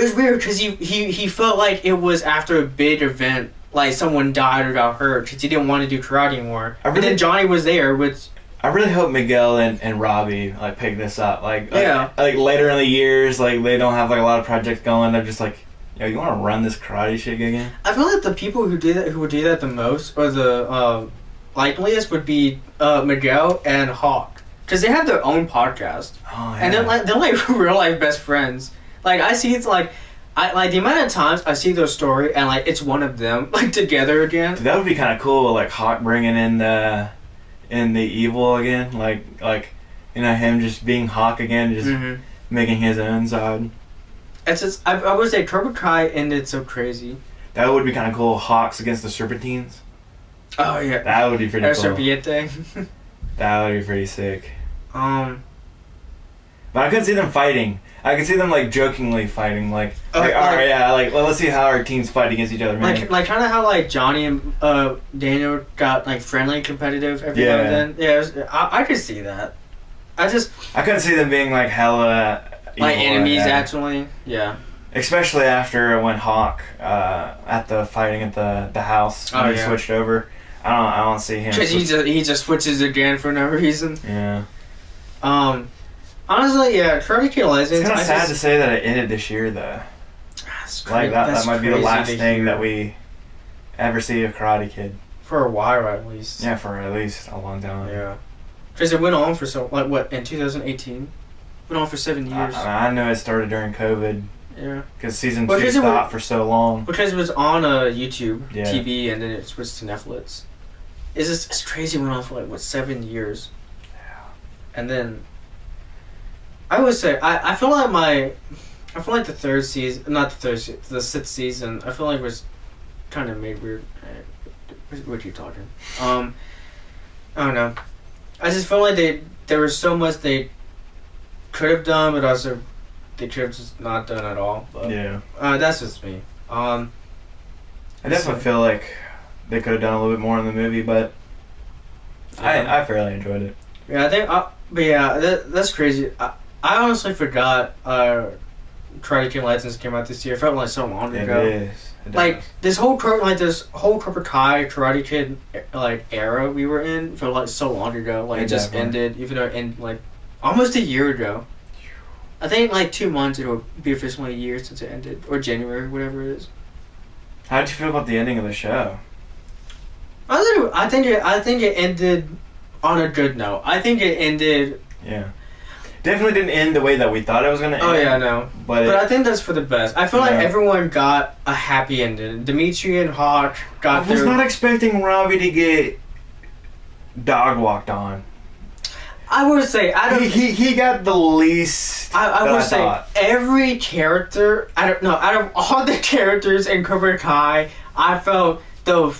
was weird because he felt like it was after a big event, like someone died or got hurt because he didn't want to do karate anymore. And then Johnny was there, which I really hope Miguel and Robbie pick this up. Yeah. Later in the years, they don't have a lot of projects going. They're just like, yo, you want to run this karate shit again? I feel like the people who would do that the most, or the likeliest, would be Miguel and Hawk, because they have their own podcast. Oh, yeah. And they're real life best friends. I see it's the amount of times I see their story and it's one of them together again. Dude, that would be kind of cool. Hawk bringing in the evil again, him just being Hawk again, just making his own side. It's just I would say Cobra Kai ended so crazy. That would be kind of cool. Hawks against the Serpentines. Oh yeah, that would be pretty cool. Serpiente. That would be pretty sick. But I couldn't see them fighting. I could see them jokingly fighting, let's see how our teams fight against each other, man. Kind of how Johnny and Daniel got friendly, competitive every now and then. Yeah, I could see that. I couldn't see them being hella evil enemies actually. Yeah. Especially after when Hawk at the fighting at the house when he switched over. I don't see him. Because he just switches again for no reason. Yeah. Honestly, yeah, Karate Kid Legends. It's kind of sad to say that it ended this year, though. That might be the last thing that we ever see of Karate Kid. For a while, at least. Yeah, for at least a long time. Yeah. Because it went on for in 2018? Went on for 7 years. I know it started during COVID. Yeah. Because season 2 stopped for so long. Because it was on YouTube TV, and then it switched to Netflix. It's crazy. It went on for 7 years. Yeah. And then I would say I feel like the third season, not the third season, the 6th season, I feel like was kind of made weird. What are you talking? I don't know. I just feel like there was so much they could have done, but also they could have just not done at all. But, yeah. That's just me. I definitely feel like they could have done a little bit more in the movie, but I fairly enjoyed it. Yeah, I think. But yeah, that's crazy. I honestly forgot Karate Kid Legends came out this year. It felt so long ago. It is. Like this whole Cobra Kai, Karate Kid like era we were in for like so long ago. Like it just ended, even though it ended like almost a year ago. I think like 2 months it'll be officially a year since it ended, or January, whatever it is. How did you feel about the ending of the show? I think it ended on a good note. I think it ended. Yeah. Definitely didn't end the way that we thought it was gonna end. Oh yeah, no. But I think that's for the best. I feel like everyone got a happy ending. Dimitri and Hawk got. I was not expecting Robbie to get dog walked on. I would say he got the least. I would say every character. Out of all the characters in Cobra Kai, I felt so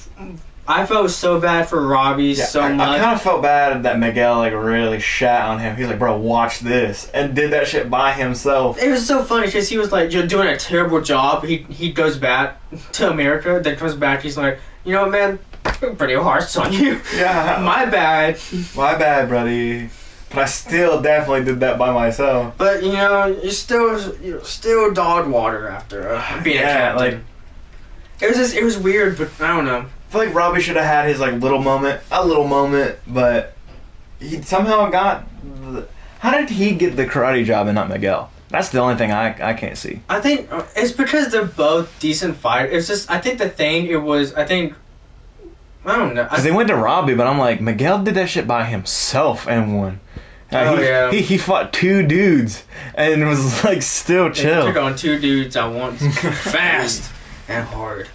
bad for Robbie so much. I kind of felt bad that Miguel like really shat on him. He's like, bro, watch this, and did that shit by himself. It was so funny because he was like, you're doing a terrible job. He goes back to America, then comes back. He's like, you know, man, I'm pretty harsh on you. Yeah. My bad. My bad, buddy. But I still definitely did that by myself. But you know, you're still dog water after being a captain. Like it was weird, but I don't know. I feel like Robbie should have had his like a little moment, but he somehow got. How did he get the karate job and not Miguel? That's the only thing I can't see. I think it's because they're both decent fighters. It's just I think the thing I don't know. Because they went to Robbie, but I'm like, Miguel did that shit by himself and won. He fought 2 dudes and was like still chill. He took on 2 dudes at once, fast and hard.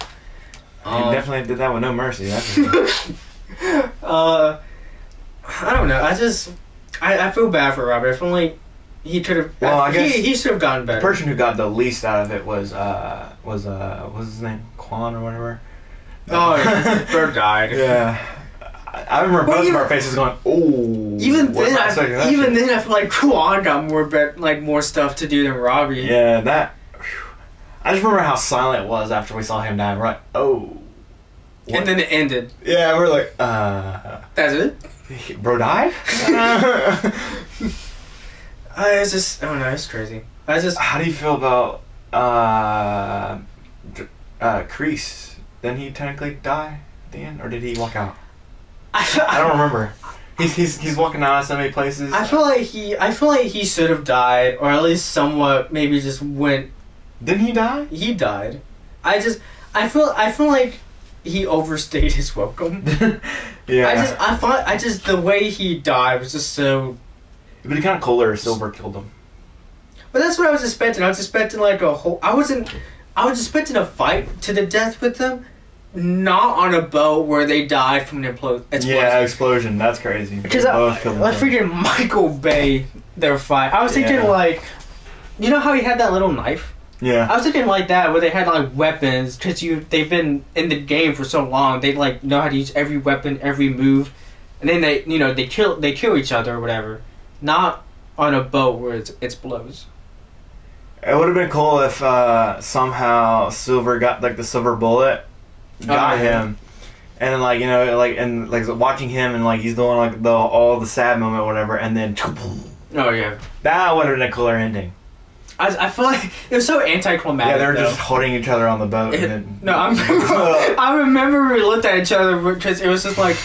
He definitely did that with no mercy. That's I don't know. I feel bad for Robert. I feel like he could have. Well, I guess he should have gotten better. The person who got the least out of it was what's his name, Quan or whatever. Oh, yeah. Bird died. Yeah. I remember both of our faces going, "Oh." Even then, I feel like Quan got more stuff to do than Robbie. Yeah, that. I just remember how silent it was after we saw him die. We're like, "Oh." What? And then it ended. Yeah, we're like, That's it? Bro died? It's just, I don't know, it's crazy. How do you feel about Kreese? Didn't he technically die at the end, or did he walk out? I don't remember. He's walking out of so many places. I feel like he should have died, or at least somewhat maybe just went. Didn't he die? He died. I feel like he overstayed his welcome. Yeah. I just the way he died was just so. But he kind of cooler. Silver killed him. But that's what I was expecting. I was expecting like a whole. I was expecting a fight to the death with them, not on a boat where they died from an explosion. Yeah, explosion. That's crazy. Because I freaking Michael Bay their fight. I was thinking like, you know how he had that little knife? Yeah. I was thinking like that, where they had like weapons, because they've been in the game for so long. They like know how to use every weapon, every move, and then they kill each other or whatever. Not on a boat where it explodes. It would have been cool if somehow Silver got like the silver bullet, got him, and then like and like watching him and like he's doing like all the sad moment or whatever, and then. Oh yeah. That would have been a cooler ending. I feel like it was so anticlimactic. Yeah, they were just holding each other on the boat. I remember we looked at each other because it was just like.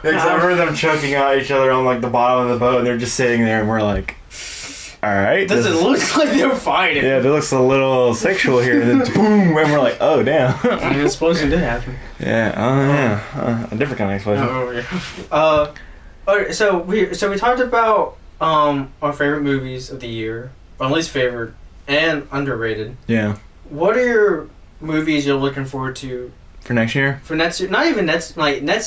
Yeah, I remember them choking out each other on like the bottom of the boat, and they're just sitting there, and we're like, "All right." Doesn't look like they're fighting. Yeah, it looks a little sexual here, and then boom, and we're like, "Oh damn!" An explosion did happen. Yeah, a different kind of explosion. Oh yeah. Okay, so we talked about our favorite movies of the year. Or at least favorite and underrated. Yeah. What are your movies you're looking forward to for next year? For next year, not even next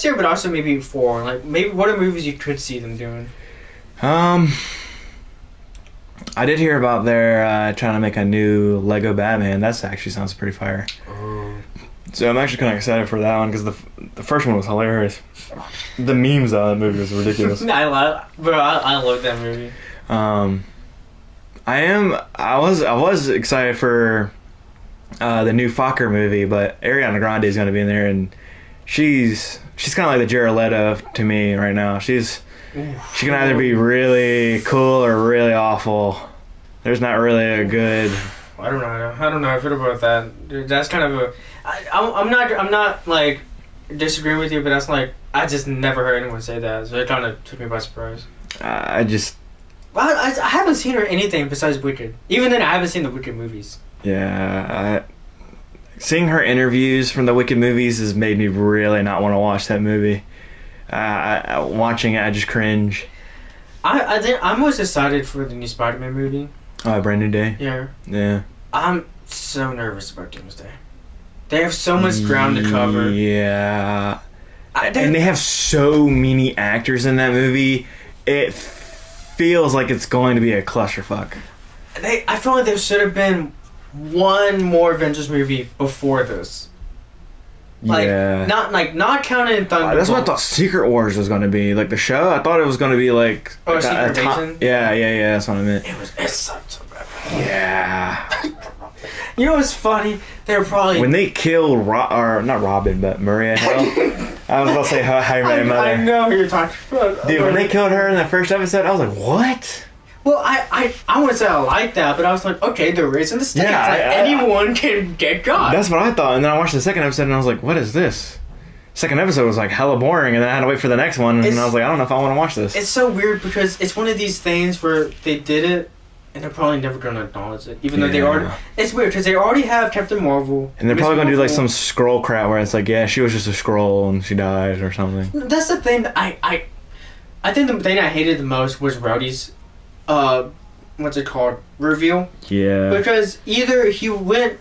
year, but also maybe maybe what are movies you could see them doing? I did hear about their trying to make a new Lego Batman. That actually sounds pretty fire. Oh. So I'm actually kind of excited for that one because the first one was hilarious. The memes on that movie was ridiculous. I love that movie. I was excited for the new Fokker movie, but Ariana Grande is going to be in there, and she's kind of like the Jared Leto to me right now. She can either be really cool or really awful. There's not really a good I don't know. I don't know how I feel about that. Dude, that's kind of a. I'm not like disagreeing with you, but that's like I just never heard anyone say that, so it kind of took me by surprise. I haven't seen her anything besides Wicked. Even then, I haven't seen the Wicked movies. Yeah, seeing her interviews from the Wicked movies has made me really not want to watch that movie. Watching it, I just cringe. I think I'm most excited for the new Spider-Man movie. Oh, Brand New Day? Yeah. I'm so nervous about Doomsday. They have so much ground to cover. Yeah. And they have so many actors in that movie. It feels like it's going to be a clusterfuck. I feel like there should have been one more Avengers movie before this. Like, yeah. Not counting Thunderbolt. That's what I thought Secret Wars was going to be. Like, the show, I thought it was going to be like... Oh, Secret Invasion? Yeah, that's what I meant. It's such a bad movie. Yeah. You know what's funny? They were probably... When they killed, not Robin, but Maria Hill. I was about to say how I met Mother. I know who you're talking about. Dude, when they killed her in the first episode, I was like, what? Well, I wouldn't say I like that, but I was like, okay, they're raising the stakes. Yeah, like, anyone can get got. That's what I thought, and then I watched the second episode, and I was like, what is this? Second episode was like hella boring, and then I had to wait for the next one, and I was like, I don't know if I want to watch this. It's so weird because it's one of these things where they did it, and they're probably never going to acknowledge it, even though they already... It's weird because they already have Captain Marvel. And they're probably going to do like some scroll crap where it's like, yeah, she was just a scroll and she died or something. That's the thing that I think the thing I hated the most was Rowdy's, what's it called? Reveal. Yeah. Because either he went,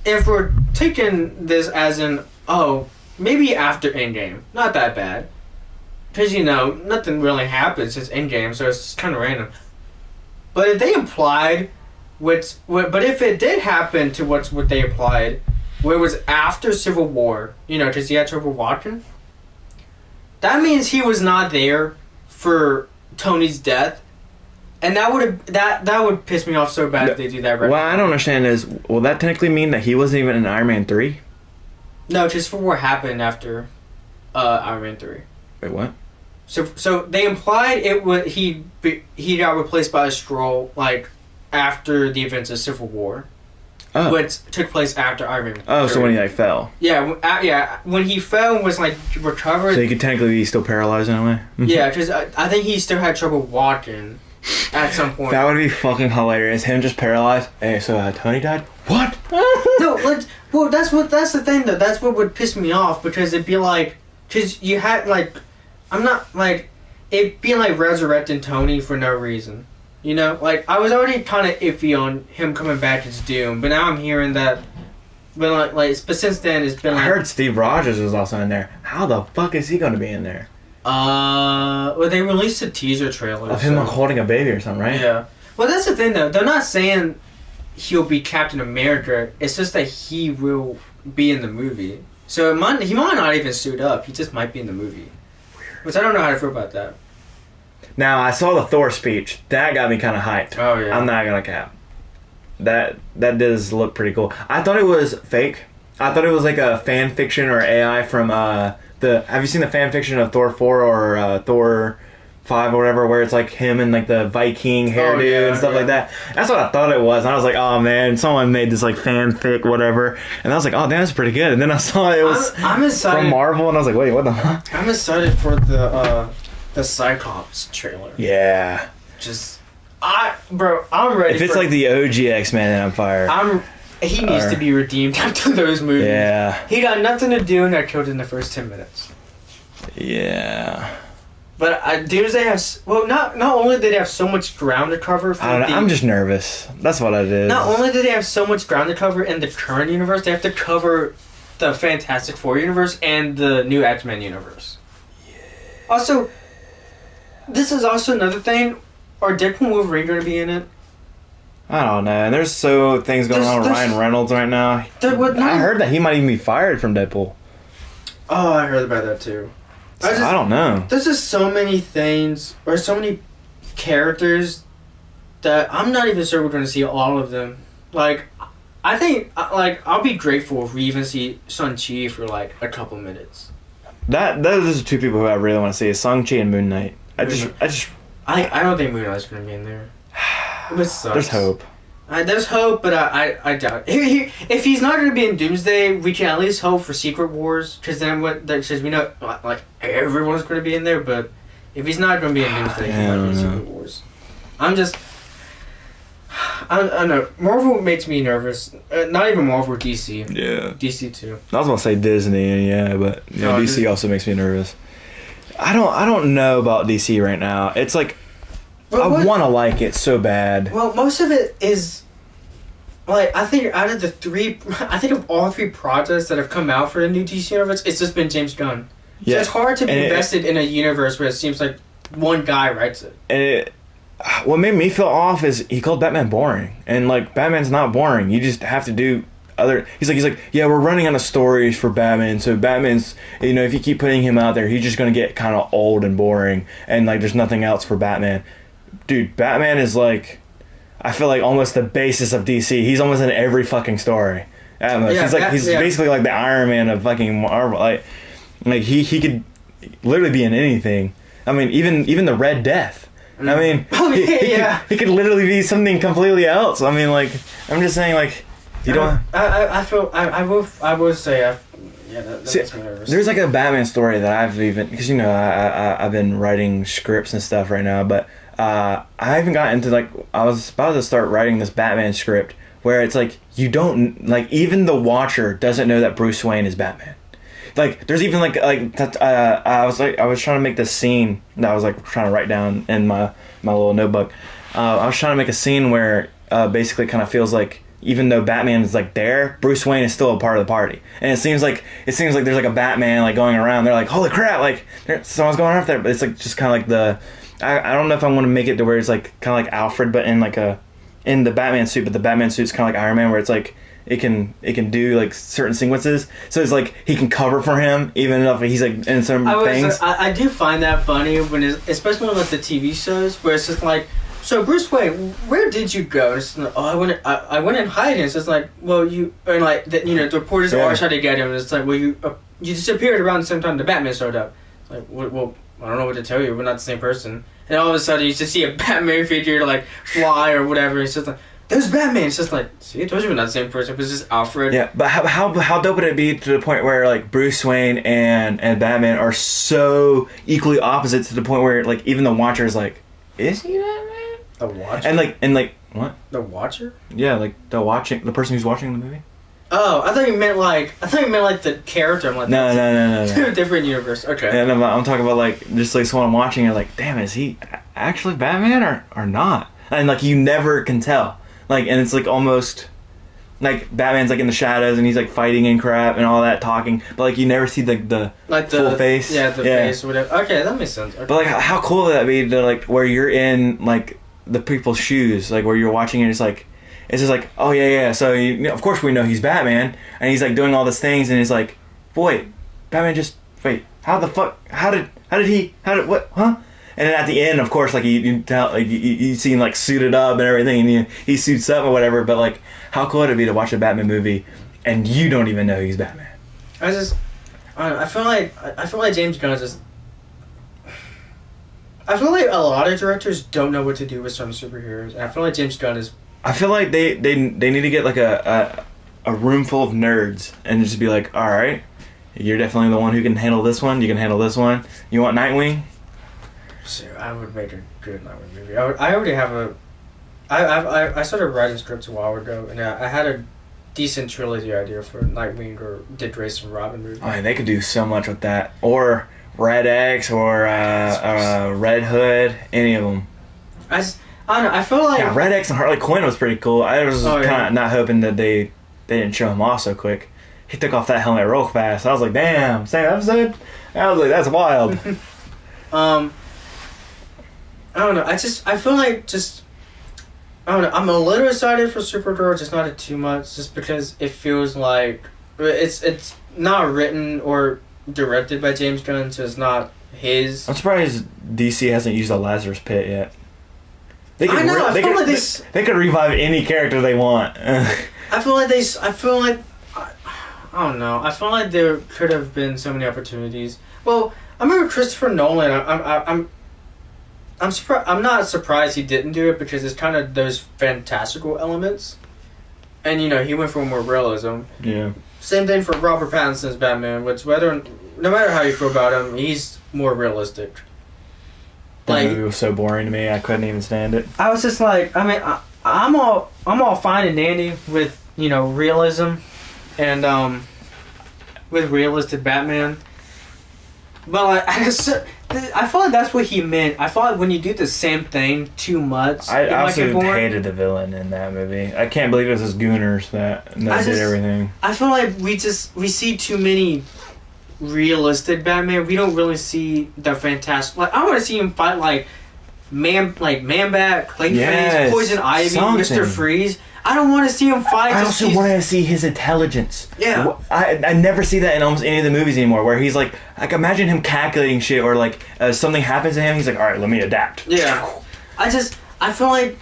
if we're taking this as in, oh, maybe after Endgame, not that bad. Because, nothing really happens since Endgame, so it's kind of random. But if they implied, but if it did happen to what they implied, where it was after Civil War, because he had trouble walking, that means he was not there for Tony's death, and that would piss me off so bad if they do that. What I don't understand is, will that technically mean that he wasn't even in Iron Man 3? No, just Civil War happened after Iron Man 3. Wait, what? So they implied he got replaced by a Skrull like after the events of Civil War, which took place after Iron Man. Oh, 3. So when he fell. Yeah, when he fell and was recovered. So he could technically be still paralyzed in a way. Yeah, because I think he still had trouble walking at some point. That would be fucking hilarious. Him just paralyzed. Hey, so Tony died? What? No, well that's the thing though. That's what would piss me off because it'd be like, because you had I'm not, it being, resurrecting Tony for no reason. I was already kind of iffy on him coming back as Doom, but now I'm hearing that, but, but since then, it's been, I heard Steve Rogers was also in there. How the fuck is he going to be in there? Well, they released a teaser trailer. Of him holding a baby or something, right? Yeah. Well, that's the thing, though. They're not saying he'll be Captain America. It's just that he will be in the movie. So he might not even suit up. He just might be in the movie. Which I don't know how to feel about that. Now, I saw the Thor speech. That got me kind of hyped. Oh, yeah. I'm not going to cap. That does look pretty cool. I thought it was fake. I thought it was like a fan fiction or AI from have you seen the fan fiction of Thor 4 or Thor 5 or whatever, where it's like him and the Viking hairdo and stuff like that? That's what I thought it was. And I was like, oh man, someone made this fanfic, whatever. And I was like, oh, that's pretty good. And then I saw it was I'm excited. From Marvel, and I was like, wait, what the fuck? I'm excited for the Cyclops trailer. Yeah. I'm ready. If it's like the OG X-Men, then I'm fired. He needs to be redeemed after those movies. Yeah. He got nothing to do and got killed in the first 10 minutes. Yeah. But Doomsday has... Well, not only did they have so much ground to cover... I'm just nervous. That's what it is. Not only did they have so much ground to cover in the current universe, they have to cover the Fantastic Four universe and the new X-Men universe. Yeah. Also, this is also another thing. Are Deadpool and Wolverine going to be in it? I don't know. There's things going on with Ryan Reynolds right now. I heard that he might even be fired from Deadpool. Oh, I heard about that too. I don't know. There's just so many things, or so many characters, that I'm not even sure we're going to see all of them. I think, I'll be grateful if we even see Shang-Chi for, a couple minutes. Those are two people who I really want to see, is Shang-Chi and Moon Knight. I don't think Moon Knight's going to be in there. There's hope. There's hope, but I doubt it. If he's not going to be in Doomsday, we can at least hope for Secret Wars, because then because we know like everyone's going to be in there. But if he's not going to be in Doomsday, he might be in Secret Wars. I don't know. Marvel makes me nervous. Not even Marvel, DC. Yeah. DC too. I was gonna say Disney, yeah, but DC also makes me nervous. I don't know about DC right now. It's like I want to like it so bad. Well, most of it is like I think out of all three projects that have come out for the new DC universe, it's just been James Gunn. Yeah. So it's hard to be invested in a universe where it seems like one guy writes it. And what made me feel off is he called Batman boring, and like Batman's not boring. You just have to do other. He's like, yeah, we're running out of stories for Batman, so Batman's, if you keep putting him out there, he's just gonna get kind of old and boring, and like there's nothing else for Batman. Dude, Batman is like, I feel like almost the basis of DC. He's almost in every fucking story. He's basically like the Iron Man of fucking Marvel. Like he could literally be in anything. I mean, even the Red Death. I mean, he could literally be something completely else. I mean, like, I'm just saying, like, you don't. I will say, that makes me nervous. There's like a Batman story that I've because I've been writing scripts and stuff right now, but I haven't gotten into like I was about to start writing this Batman script where it's like you don't like even the Watcher doesn't know that Bruce Wayne is Batman. Like there's even like I was trying to make this scene that I was like trying to write down in my little notebook. I was trying to make a scene where basically kind of feels like even though Batman is like there, Bruce Wayne is still a part of the party, and it seems like there's like a Batman like going around. They're like, holy crap, like someone's going after there, but it's like just kind of like I don't know if I want to make it to where it's like kind of like Alfred, but in the Batman suit, but the Batman suit's kind of like Iron Man, where it's like. It can do like certain sequences, so it's like he can cover for him even if he's like in some things. I do find that funny especially when like the TV shows where it's just like, so Bruce Wayne, where did you go? It's like, oh, I went in hiding. It's just like, well, the reporters always try to get him. It's like, well, you disappeared around the same time the Batman showed up. It's like, well, I don't know what to tell you. We're not the same person. And all of a sudden you just see a Batman figure like fly or whatever. It's just like. There's Batman. It's just like, see, I told you we're not the same person. It was just Alfred. Yeah, but how dope would it be to the point where like Bruce Wayne and Batman are so equally opposite to the point where like even the Watcher is like, is he Batman? The Watcher. And like what? The Watcher? Yeah, like the person who's watching the movie. Oh, I thought you meant like the character. I'm like, no. Different universe. Okay. And I'm talking about like just like someone watching it like, damn, is he actually Batman or not? And like you never can tell. Like, and it's like almost like Batman's like in the shadows and he's like fighting and crap and all that talking, but like you never see the full face. Yeah, the face or whatever. Okay, that makes sense. Okay. But like, how cool would that be to like where you're in like the people's shoes, like where you're watching it, it's just like, oh yeah. So of course we know he's Batman and he's like doing all these things and it's like, boy, Batman just wait, how did what, huh? And then at the end, of course, like you see him like suited up and everything, and he suits up or whatever. But like, how cool would it be to watch a Batman movie and you don't even know he's Batman? I feel like James Gunn is just. I feel like a lot of directors don't know what to do with some superheroes, and I feel like James Gunn is. I feel like they need to get like a room full of nerds and just be like, all right, you're definitely the one who can handle this one. You can handle this one. You want Nightwing? So I would make a good Nightwing movie. I already have I started writing scripts a while ago, and I had a decent trilogy idea for Nightwing or Dick Grayson Robin movie. I mean, they could do so much with that, or Red X, or Red Hood, any of them. I don't know. I feel like Red X and Harley Quinn was pretty cool. I was kind of not hoping that they didn't show him off so quick. He took off that helmet real fast. I was like, damn, same episode. I was like, that's wild. I don't know. I feel like I don't know. I'm a little excited for Supergirl, just not too much, just because it feels like it's not written or directed by James Gunn, so it's not his. I'm surprised DC hasn't used a Lazarus Pit yet. They could revive any character they want. I feel like I don't know. I feel like there could have been so many opportunities. Well, I remember Christopher Nolan. I'm not surprised he didn't do it because it's kind of those fantastical elements, and he went for more realism. Yeah. Same thing for Robert Pattinson's Batman, which no matter how you feel about him, he's more realistic. That movie was so boring to me. I couldn't even stand it. I was just like, I'm all fine and dandy with realism, and with realistic Batman. But I feel like that's what he meant. I feel like when you do the same thing too much, I also hated the villain in that movie. I can't believe it was his gooners that did everything. I feel like we see too many realistic Batman. We don't really see the fantastic. Like, I want to see him fight like Man-Bat, Clayface, Poison Ivy, Mr. Freeze. I don't want to see him fight. I also want to see his intelligence. Yeah. I never see that in almost any of the movies anymore, where he's like imagine him calculating shit, or like something happens to him, he's like, all right, let me adapt. Yeah. I feel like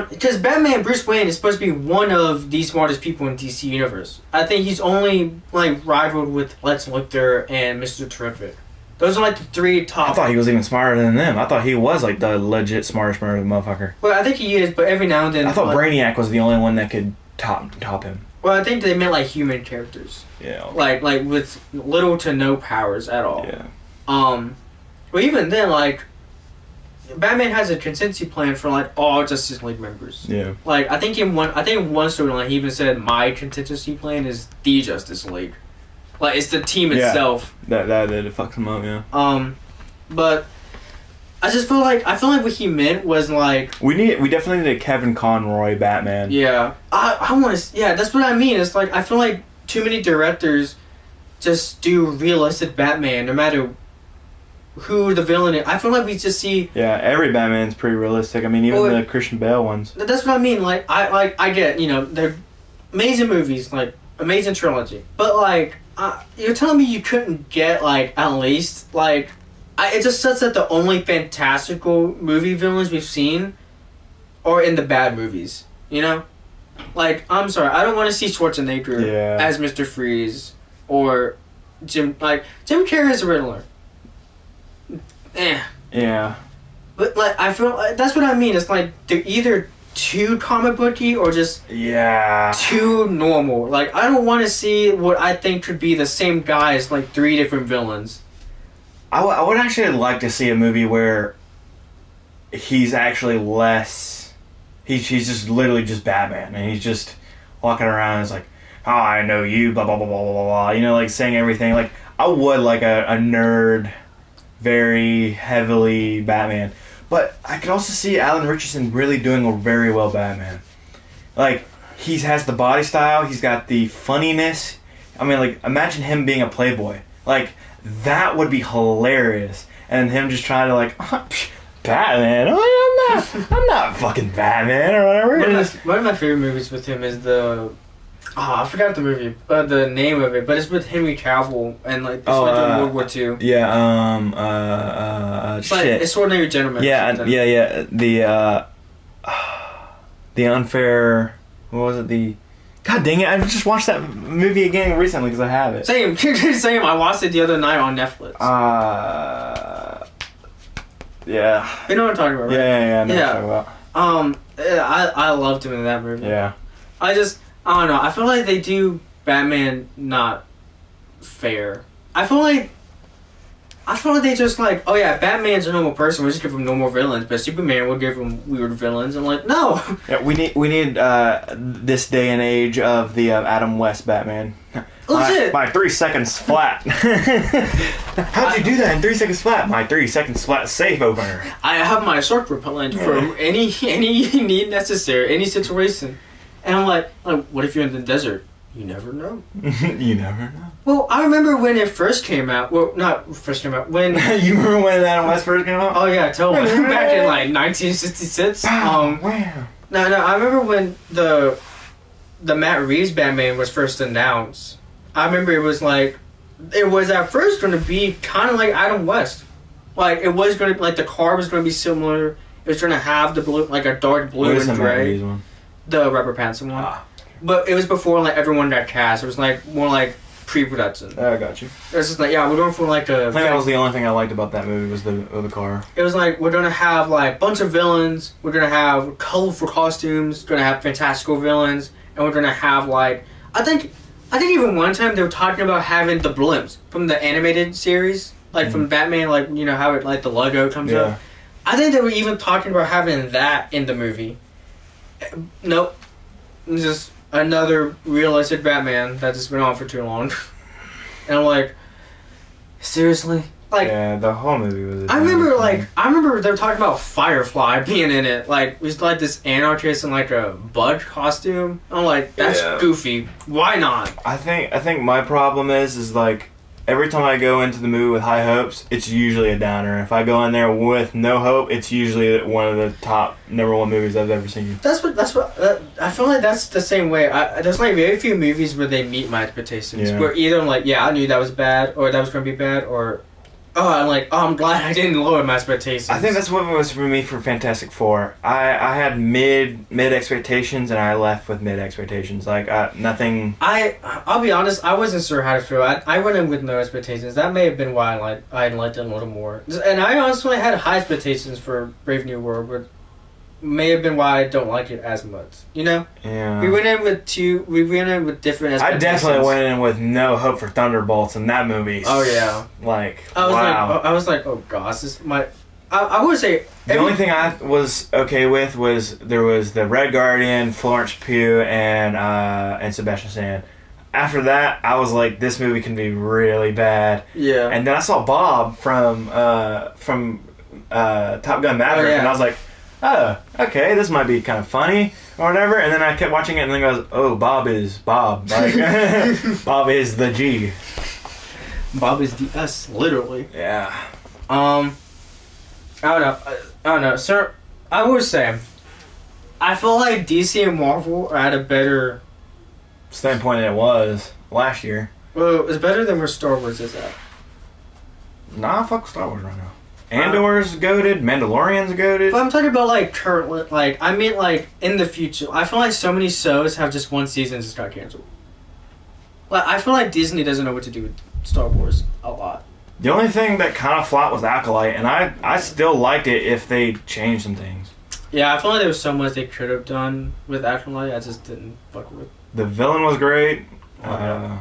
because Batman Bruce Wayne is supposed to be one of the smartest people in DC Universe. I think he's only like rivaled with Lex Luthor and Mr. Terrific. Those are like the three top. I thought he was even smarter than them. I thought he was like the legit smartest motherfucker. Well, I think he is, but every now and then. I thought Brainiac was the only one that could top him. Well, I think they meant like human characters. Yeah. Okay. Like with little to no powers at all. Yeah. But even then, like, Batman has a contingency plan for like all Justice League members. Yeah. Like I think in one storyline he even said my contingency plan is the Justice League. Like, it's the team itself. That fucks him up, yeah. But I feel like what he meant was like we definitely need a Kevin Conroy Batman. Yeah, I want to. Yeah, that's what I mean. It's like I feel like too many directors just do realistic Batman, no matter who the villain is. I feel like we just see. Yeah, every Batman's pretty realistic. I mean, even the Christian Bale ones. That's what I mean. Like I get they're amazing movies, like amazing trilogy, but like. You're telling me you couldn't get, like, at least, like... it just says that the only fantastical movie villains we've seen are in the bad movies, Like, I'm sorry, I don't want to see Schwarzenegger as Mr. Freeze or Jim Carrey as a Riddler. Yeah. But, like, I feel... that's what I mean. It's like, they're either too comic booky or just too normal. Like, I don't want to see what I think could be the same guy as like 3 different villains. I would actually like to see a movie where he's actually less. He's just literally just Batman, and he's just walking around and it's like, oh, I know you, blah blah blah blah blah blah. Like saying everything. Like I would like a nerd, very heavily Batman. But I could also see Alan Richardson really doing a very well Batman. Like, he has the body style, he's got the funniness. I mean, like, imagine him being a playboy. Like, that would be hilarious. And him just trying to, like, Batman? Oh, I'm not fucking Batman or whatever. One of my favorite movies with him is the... I forgot the movie, the name of it, but it's with Henry Cavill and like this went during World War II. Yeah, it's like Extraordinary Gentleman. Yeah. The unfair. What was it? God dang it! I just watched that movie again recently because I have it. Same. I watched it the other night on Netflix. Yeah. You know what I'm talking about, right? Yeah. I know what I'm talking about. I loved him in that movie. Yeah. I don't know. I feel like they do Batman not fair. I feel like they just like, oh yeah, Batman's a normal person. We just give him normal villains, but Superman will give him weird villains. I'm like, no. Yeah, we need this day and age of the Adam West Batman. Legit. My 3 seconds flat. How'd you do that in 3 seconds flat? My 3 seconds flat safe opener. I have my shark repellent for any need necessary, any situation. And I'm like, what if you're in the desert? You never know. You never know. Well, I remember when it first came out. Well, not first came out. When you remember when Adam West first came out? Oh yeah, totally. Back in like 1966. Wow. No. I remember when the Matt Reeves Batman was first announced. I remember it was at first going to be kind of like Adam West. Like it was going to like the car was going to be similar. It was going to have the blue, like a dark blue and gray. The Robert Pattinson one. But it was before like everyone got cast. It was like more like pre-production. I got you. It's just like, yeah, we're going for like a. I think that was the only thing I liked about that movie was the car. It was like we're gonna have like a bunch of villains. We're gonna have colorful costumes. We're gonna have fantastical villains, and we're gonna have like I think even one time they were talking about having the blimps from the animated series, like from Batman, like you know how it like the logo comes up. I think they were even talking about having that in the movie. Nope, it's just another realistic Batman that's just been on for too long. And I'm like, seriously? Like, yeah, the whole movie was. I remember they were talking about Firefly being in it. Like, it was like this anarchist in like a bug costume. I'm like, that's goofy. Why not? I think my problem is like every time I go into the movie with high hopes, it's usually a downer. If I go in there with no hope, it's usually one of the top #1 movies I've ever seen. That's what I feel like that's the same way. There's like very few movies where they meet my expectations. Where either I'm like, yeah, I knew that was bad, or that was going to be bad, or I'm like, oh, I'm glad I didn't lower my expectations. I think that's what it was for me for Fantastic Four. I had mid expectations, and I left with mid expectations. Like nothing. I'll be honest, I wasn't sure how to feel. I went in with no expectations. That may have been why I liked it a little more. And I honestly had high expectations for Brave New World, but may have been why I don't like it as much. You know? Yeah. We went in with different expectations. I definitely went in with no hope for Thunderbolts in that movie. Oh yeah. I was like, oh gosh, this might. I would say the only thing I was okay with was there was the Red Guardian, Florence Pugh, and Sebastian Stan. After that, I was like, this movie can be really bad. Yeah. And then I saw Bob from Top Gun Maverick, and I was like, oh, okay, this might be kind of funny or whatever. And then I kept watching it, and then I was, oh, Bob is Bob. Like, Bob is the G. Bob is the S, literally. Yeah. I don't know, sir. I would say, I feel like DC and Marvel are at a better standpoint than it was last year. Well, it's better than where Star Wars is at. Nah, fuck Star Wars right now. Andor's goated, Mandalorian's goated. But I'm talking about like currently, like I mean like in the future. I feel like so many shows have just one season and just got canceled. Like I feel like Disney doesn't know what to do with Star Wars a lot. The only thing that kind of flopped was Acolyte, and I still liked it if they changed some things. Yeah, I feel like there was so much they could have done with Acolyte. I just didn't fuck with. The villain was great. I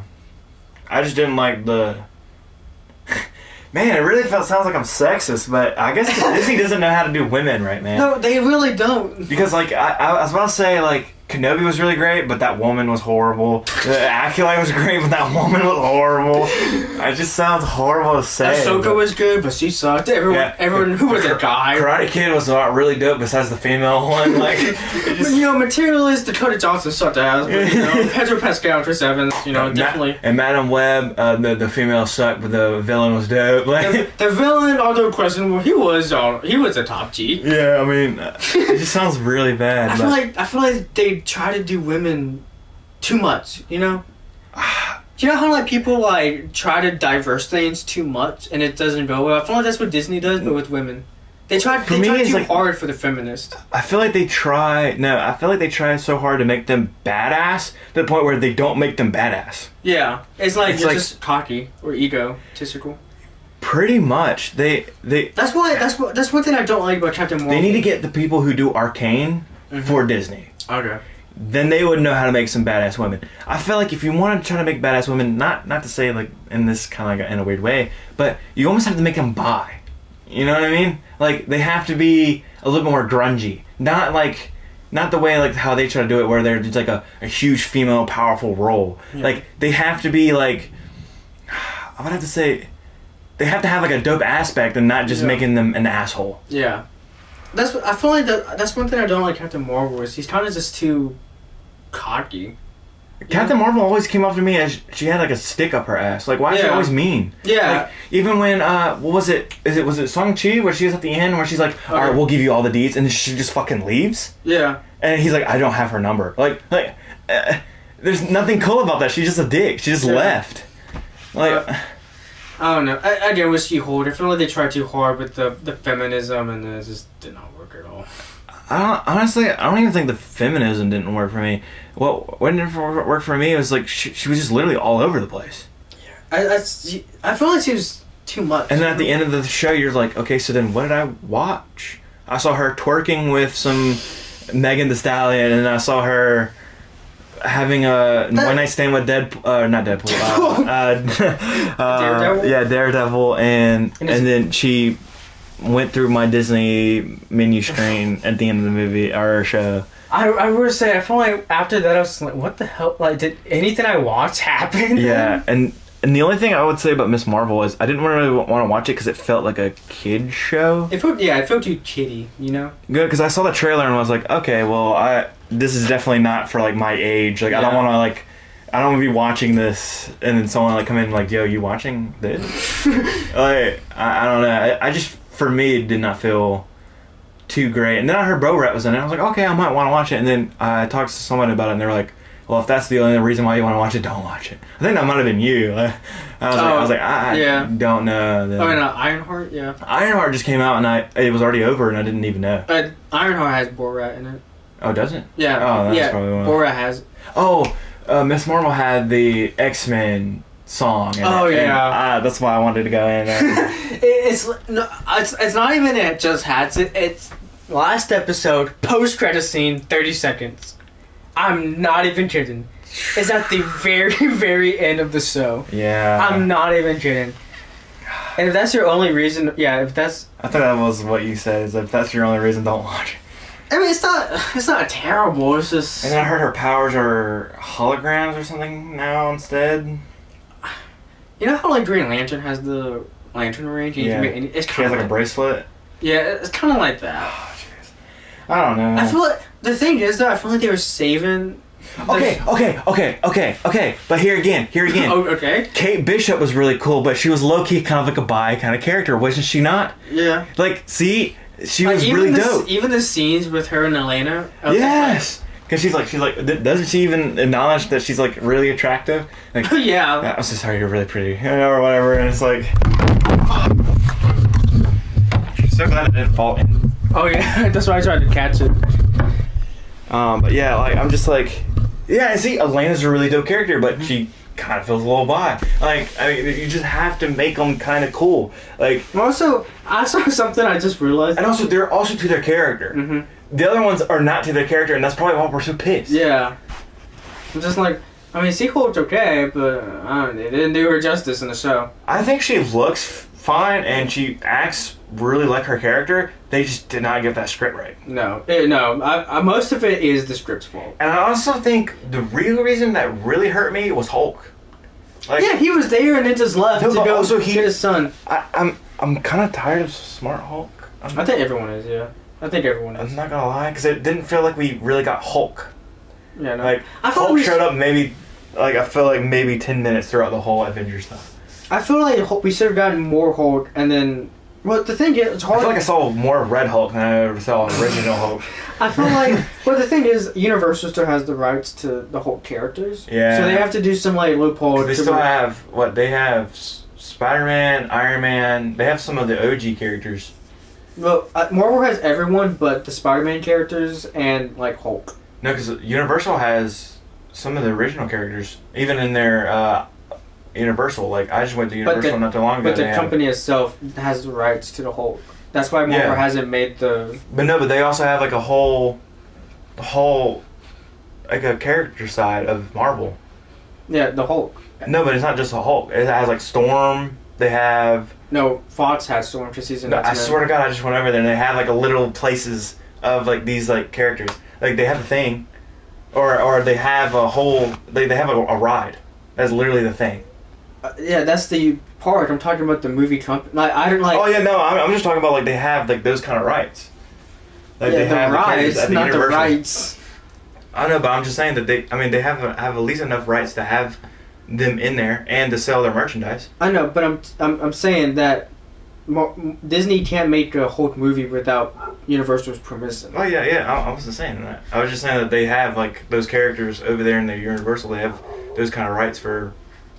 just didn't like the. Man, it really sounds like I'm sexist, but I guess Disney doesn't know how to do women right, man. No, they really don't. Because, like, I was about to say, like, Kenobi was really great, but that woman was horrible. The Acolyte was great, but that woman was horrible. It just sounds horrible to say. Ahsoka was good, but she sucked. Everyone who was a guy. Karate Kid was really dope besides the female one. Like, just, you know, Materialist, Dakota Johnson sucked ass, but, you know, Pedro Pascal, Chris Evans, you know, definitely. And Madam Web, the female sucked, but the villain was dope. Like, the villain, although questionable, he was a top G. Yeah, I mean, it just sounds really bad. I feel like they try to do women too much, you know? Do you know how like people like try to diverse things too much and it doesn't go well? I feel like that's what Disney does, but with women. They try too like, hard for the feminists. I feel like they try so hard to make them badass to the point where they don't make them badass. Yeah. It's like you're just cocky or egotistical. Pretty much. That's one thing I don't like about Captain Marvel. They need to get the people who do Arcane for Disney. Okay. Then they would know how to make some badass women. I feel like if you want to try to make badass women, not to say like in this kind of like in a weird way, but you almost have to make them bi. You know what I mean? Like they have to be a little bit more grungy. Not the way like how they try to do it where they're just like a huge female powerful role. Yeah. Like they have to be like, I would have to say, they have to have like a dope aspect and not just making them an asshole. Yeah. I feel like that's one thing I don't like Captain Marvel is he's kind of just too cocky. Captain Marvel always came off to me as she had like a stick up her ass. Like why is she always mean? Yeah. Like, even when what was it? Was it Shang-Chi where she was at the end where she's like, all right, we'll give you all the deeds, and then she just fucking leaves. Yeah. And he's like, I don't have her number. Like there's nothing cool about that. She's just a dick. She just left. Like. I don't know. I get what She-Hulk. I feel like they tried too hard with the feminism, and it just did not work at all. Honestly, I don't even think the feminism didn't work for me. What didn't work for me was like she was just literally all over the place. I feel like it was too much. And then at the end of the show, you're like, okay, so then what did I watch? I saw her twerking with some Megan Thee Stallion, and I saw her having a one night stand with not Deadpool. Daredevil? Yeah, Daredevil, and then she went through my Disney menu screen at the end of the movie or show. I would say I feel like after that I was like, what the hell? Like, did anything I watched happen? Yeah, and the only thing I would say about Miss Marvel is I didn't really want to watch it because it felt like a kid show. It felt too kiddie, you know. Good, because I saw the trailer and I was like, okay, well, this is definitely not for like my age. Like, I don't want to I don't want to be watching this and then someone like come in and like, yo, you watching this? Like, I don't know. I just, for me, it did not feel too great. And then I heard Bo Rat was in it. I was like, okay, I might want to watch it. And then I talked to someone about it, and they were like, well, if that's the only reason why you want to watch it, don't watch it. I think that might have been you. I was like, I don't know. Then. Ironheart, yeah. Ironheart just came out, and it was already over, and I didn't even know. Ironheart has Borat in it. Oh, does it? Yeah. Oh, that's probably one. Borat has. Oh, Miss Marvel had the X-Men song. That's why I wanted to go in. It's not even it just has it. It's last episode, post-credit scene, 30 seconds. I'm not even kidding. It's at the very, very end of the show. Yeah. I'm not even kidding. And if that's your only reason, if that's... I thought that was what you said, is if that's your only reason, don't watch it. I mean, it's not terrible, it's just... And I heard her powers are holograms or something now instead. You know how, like, Green Lantern has the lantern ring? She has, like, a bracelet? Yeah, it's kind of like that. Oh, jeez. I don't know. I feel like... The thing is, though, I feel like they were saving... Okay. But here again. Oh, okay. Kate Bishop was really cool, but she was low-key kind of like a bi kind of character, wasn't she not? Yeah. Like, see? She was really dope. Even the scenes with her and Elena. Yes! Because she's like, doesn't she even acknowledge that she's, like, really attractive? Like, yeah. I'm so sorry, you're really pretty. Or whatever, and it's like... I'm so glad it didn't fall in. Oh, yeah. That's why I tried to catch it. But yeah, like, I'm just like... Yeah, see, Elena's a really dope character, but she kind of feels a little bi. Like, I mean, you just have to make them kind of cool. Like... Also, I saw something I just realized. And also, they're also to their character. Mm-hmm. The other ones are not to their character, and that's probably why we're so pissed. Yeah. I'm just like... I mean, She-Hulk's okay, but they didn't do her justice in the show. I think she looks fine, and she acts really like her character. They just did not get that script right. No. Most of it is the script's fault. And I also think the real reason that really hurt me was Hulk. Like, yeah, he was there and then just left to go also get his son. I'm kind of tired of Smart Hulk. I think everyone is, yeah. I think everyone is. I'm not gonna lie, because it didn't feel like we really got Hulk. Yeah, no. Like, Hulk showed up maybe, like, I feel like maybe 10 minutes throughout the whole Avengers stuff. I feel like we should have gotten more Hulk, and then... Well, the thing is, it's hard... I feel like I saw more Red Hulk than I ever saw original Hulk. I feel like... Well, the thing is, Universal still has the rights to the Hulk characters. Yeah. So they have to do some, like, loophole. They still have... What? They have Spider-Man, Iron Man... They have some of the OG characters. Well, Marvel has everyone but the Spider-Man characters and, like, Hulk. No, because Universal has some of the original characters. Even in their... Universal, like, I just went to Universal not too long ago. But the company itself has the rights to the Hulk. That's why Marvel hasn't made the... But no, but they also have, like, a whole, like, a character side of Marvel. Yeah, the Hulk. No, but it's not just a Hulk. It has, like, Storm. They have... No, Fox has Storm for season. No, I swear to God, I just went over there and they have, like, a little places of, like, these, like, characters. Like, they have a thing. Or they have a whole... They have a ride. That's literally the thing. Yeah, that's the part. I'm talking about the movie company. Like, I don't like... Oh, yeah, no, I'm just talking about, like, they have, like, those kind of rights. Like, yeah, they have rights, the not Universal. the rights. I know, but I'm just saying that they have at least enough rights to have them in there and to sell their merchandise. I know, but I'm saying that Disney can't make a Hulk movie without Universal's permission. Oh, yeah, I wasn't saying that. I was just saying that they have, like, those characters over there in the Universal. They have those kind of rights for...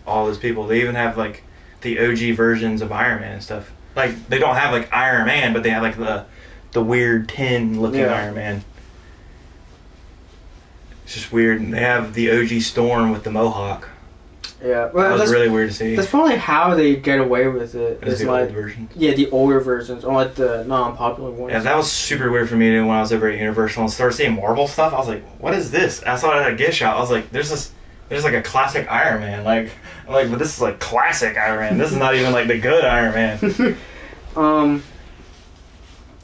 all those people. They even have, like, the OG versions of Iron Man and stuff. Like, they don't have, like, Iron Man, but they have, like, the weird tin looking Iron Man. It's just weird. And they have the OG Storm with the mohawk. Yeah, well, that was really weird to see. That's probably how they get away with it. It's the like, old versions. Yeah, the older versions, or like the non-popular ones. Yeah, that was super weird for me when I was over at Universal and started seeing Marvel stuff. I was like, "What is this?" And I saw it at a gift shop. I was like, "There's like a classic Iron Man, but this is like classic Iron Man. This is not even like the good Iron Man."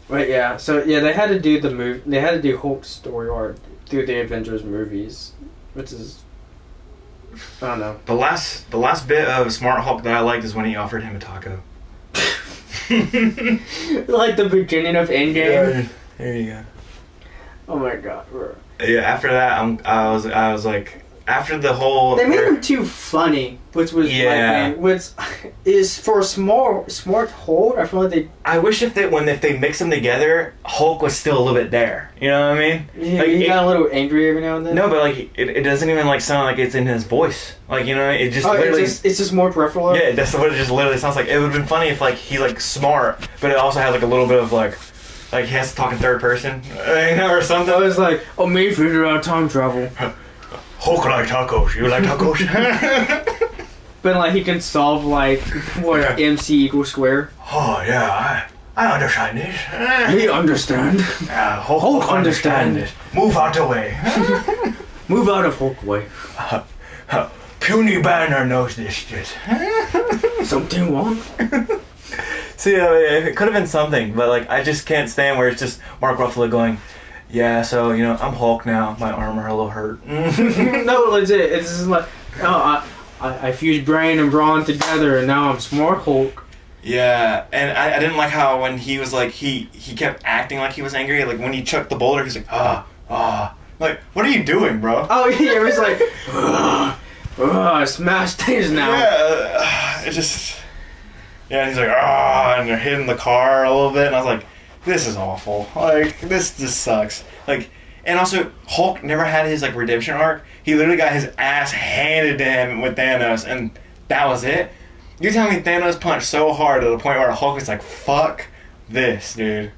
But yeah, so yeah, they had to do the move. They had to do Hulk's story arc through the Avengers movies, which is, I don't know. The last bit of Smart Hulk that I liked is when he offered him a taco. Like the beginning of Endgame. Yeah, there you go. Oh my god, bro. Yeah, after that, I was like, after the whole. They made him too funny, which was which is for a smart Hulk. I feel like they. I wish if they mix them together, Hulk was still a little bit there. You know what I mean? Yeah, like, he got a little angry every now and then. No, but like it doesn't even like sound like it's in his voice. Like, you know, it just literally. It's just more peripheral. Yeah, that's what it just literally sounds like. It would have been funny if like he's like smart, but it also has like a little bit of like he has to talk in third person, you know, or something. I was like, me figure out time travel. Hulk like tacos. You like tacos? But like he can solve like what MC equals square. Oh yeah, I understand this. We understand. Hulk understand this. Move out the way. Move out of Hulk way. Puny Banner knows this shit. Something wrong? See, it could have been something, but like I just can't stand where it's just Mark Ruffalo going, yeah, so, you know, I'm Hulk now. My arm are a little hurt. No, legit. It's just like, I fused brain and brawn together, and now I'm Smart Hulk. Yeah, and I didn't like how when he was like, he kept acting like he was angry. Like, when he chucked the boulder, he's like, Like, what are you doing, bro? Oh, yeah, it was like, smash things now. Yeah, it just... Yeah, he's like, and they're hitting the car a little bit, and I was like, this is awful. Like, this just sucks. Like, and also, Hulk never had his, like, redemption arc. He literally got his ass handed to him with Thanos, and that was it? You're telling me Thanos punched so hard to the point where Hulk is like, fuck this, dude.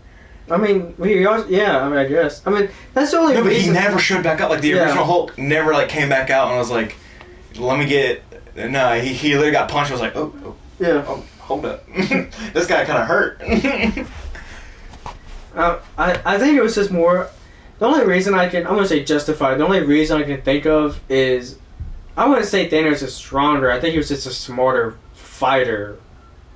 I mean, I guess. I mean, that's the only reason. No, but he never showed back up. Like, the original Hulk never, like, came back out and was like, let me get... No, he literally got punched and was like, oh, hold up. This guy kind of hurt. I think it was just more... The only reason I'm going to say justified, the only reason I can think of is... I wouldn't say Thanos is stronger. I think he was just a smarter fighter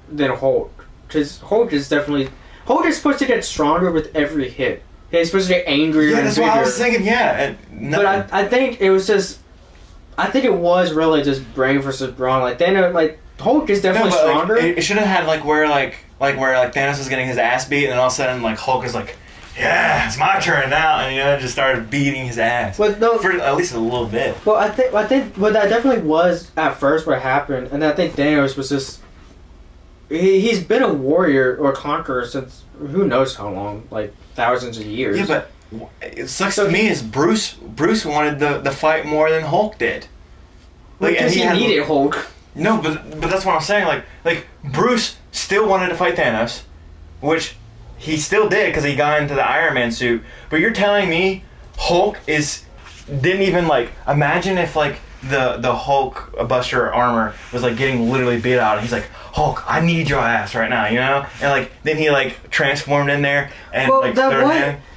than Hulk. Because Hulk is definitely... Hulk is supposed to get stronger with every hit. He's supposed to get angrier and that's bigger. what I was thinking, yeah. But I think it was just... I think it was really just brain versus brawn. Like, Thanos... Like, Hulk is definitely stronger. Like, it should have had where Thanos was getting his ass beat, and then all of a sudden like Hulk is like, yeah, it's my turn now, and just started beating his ass. But no, for at least a little bit. Well, I think that definitely was at first what happened, and I think Thanos was just he's been a warrior or conqueror since who knows how long, like thousands of years. Yeah, but it sucks to me is Bruce wanted the fight more than Hulk did. Like, because he needed Hulk. No, but that's what I'm saying. Like Bruce still wanted to fight Thanos, which he still did because he got into the Iron Man suit. But you're telling me Hulk didn't even like imagine if like the Hulk Buster armor was like getting literally beat out, and he's like, Hulk, I need your ass right now, you know? And like then he like transformed in there and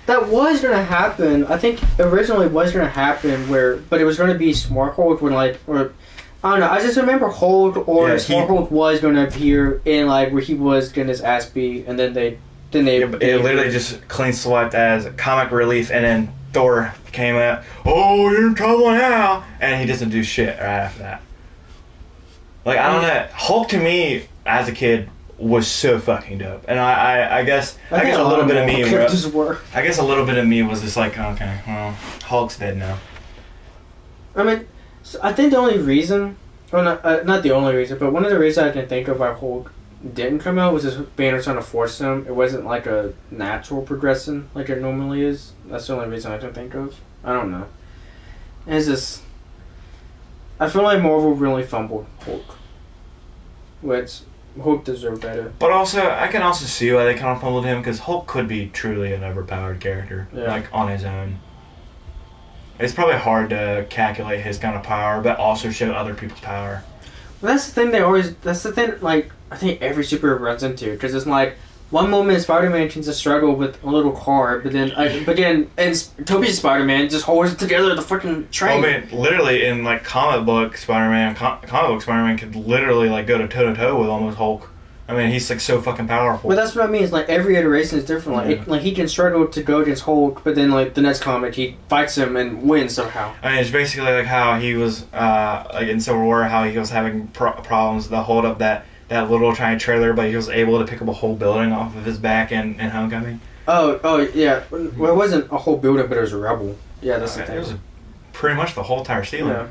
that was gonna happen. I think originally was gonna happen but it was gonna be Smart Hulk when I don't know. I just remember Hulk or Smart Hulk was going to appear in like where he was getting his ass beat, and then they. It literally just clean swiped as comic relief, and then Thor came out. Oh, you're in trouble now, and he doesn't do shit right after that. Like I don't know. Hulk to me as a kid was so fucking dope, and I guess a little bit of me. I guess a little bit of me was just like, okay, well, Hulk's dead now. I mean. So I think the only reason, or not the only reason, but one of the reasons I can think of why Hulk didn't come out was just Banner trying to force him. It wasn't like a natural progression like it normally is. That's the only reason I can think of. I don't know. And it's just... I feel like Marvel really fumbled Hulk. Which Hulk deserved better. But also, I can also see why they kind of fumbled him, because Hulk could be truly an overpowered character, like on his own. It's probably hard to calculate his kind of power, but also show other people's power. That's the thing that's the thing, like, I think every superhero runs into, because it's like, one moment Spider-Man tends to struggle with a little car, but then and Tobey's Spider-Man just holds together the fucking train. Well, I mean, literally in like comic book Spider-Man could literally like go to toe with almost Hulk. I mean, he's like so fucking powerful. But that's what I mean. It's like every iteration is different. Like, like he can struggle to go against Hulk, but then like the next comic he fights him and wins somehow. I mean, it's basically like how he was like in Civil War, how he was having problems to hold up that little tiny trailer, but he was able to pick up a whole building off of his back in Homecoming. Oh yeah. Well, it wasn't a whole building, but it was a rubble. Yeah, that's the thing. It was pretty much the whole entire ceiling. Yeah.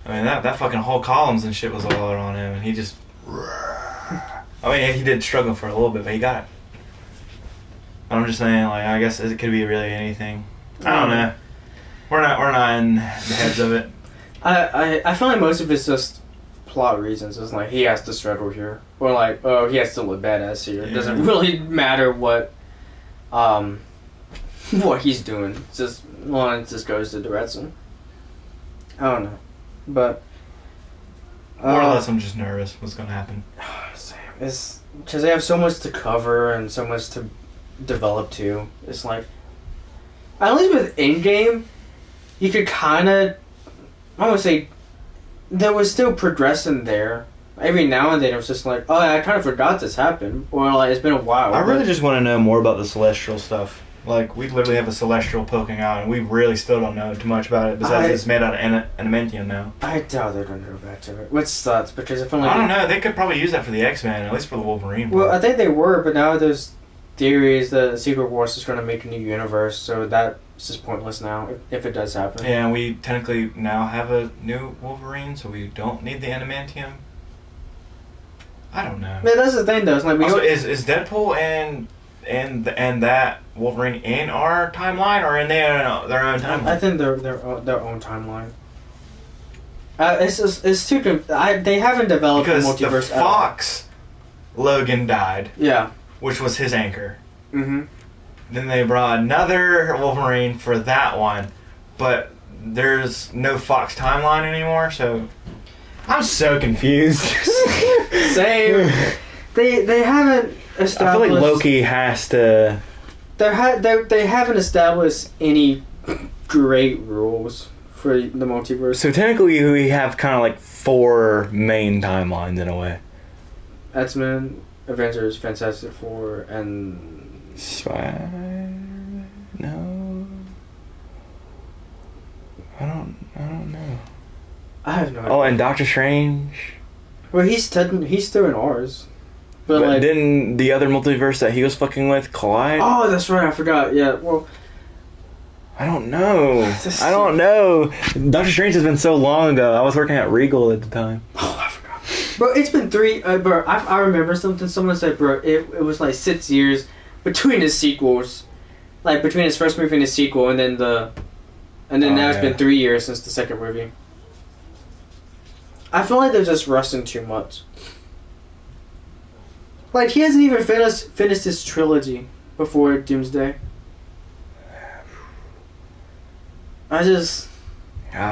I mean, that fucking whole columns and shit was all on him, and he just. I mean, he did struggle for a little bit, but he got it. I'm just saying, like, I guess it could be really anything. I don't know. We're not in the heads of it. I feel like most of it's just plot reasons. It's like he has to struggle here, or like, oh, he has to look badass here. It doesn't really matter what he's doing. It's just it just goes to direction. I don't know, but more or less, I'm just nervous. What's gonna happen? It's because they have so much to cover and so much to develop too. It's like, at least with Endgame, you could kind of, I would say, there was still progression there. Every now and then it was just like, oh, I kind of forgot this happened, or like it's been a while. I really just want to know more about the Celestial stuff. Like, we literally have a Celestial poking out, and we really still don't know too much about it, besides it's made out of adamantium now. I doubt they're going to go back to it. Which sucks, because I feel like... I don't know, they could probably use that for the X-Men, at least for the Wolverine part. Well, I think they were, but now there's theories that Secret Wars is going to make a new universe, so that's just pointless now, if it does happen. Yeah, and we technically now have a new Wolverine, so we don't need the adamantium. I don't know. Yeah, that's the thing, though. It's like also, is Deadpool and that Wolverine in our timeline or in their own timeline? I think they're their own timeline. It's too they haven't developed because the multiverse. The Fox Logan died. Yeah, which was his anchor. Mhm. Then they brought another Wolverine for that one, but there's no Fox timeline anymore, so I'm so confused. Same. They haven't established. I feel like Loki has to. They haven't established any great rules for the multiverse. So technically, we have kind of like 4 main timelines in a way. X-Men, Avengers, Fantastic Four, and No, I don't know. I have no idea. Oh, and Doctor Strange. Well, he's still in ours. But like, didn't the other multiverse that he was fucking with collide? Oh, that's right. I forgot. Yeah. Well, I don't know. I don't know. Doctor Strange has been so long ago. I was working at Regal at the time. Oh, I forgot. Bro, it's been 3. Bro, I remember something. Someone said, bro, it was like 6 years between his sequels, like between his first movie and his sequel, and then now it's been 3 years since the second movie. I feel like they're just rushing too much. Like, he hasn't even finished his trilogy before Doomsday. I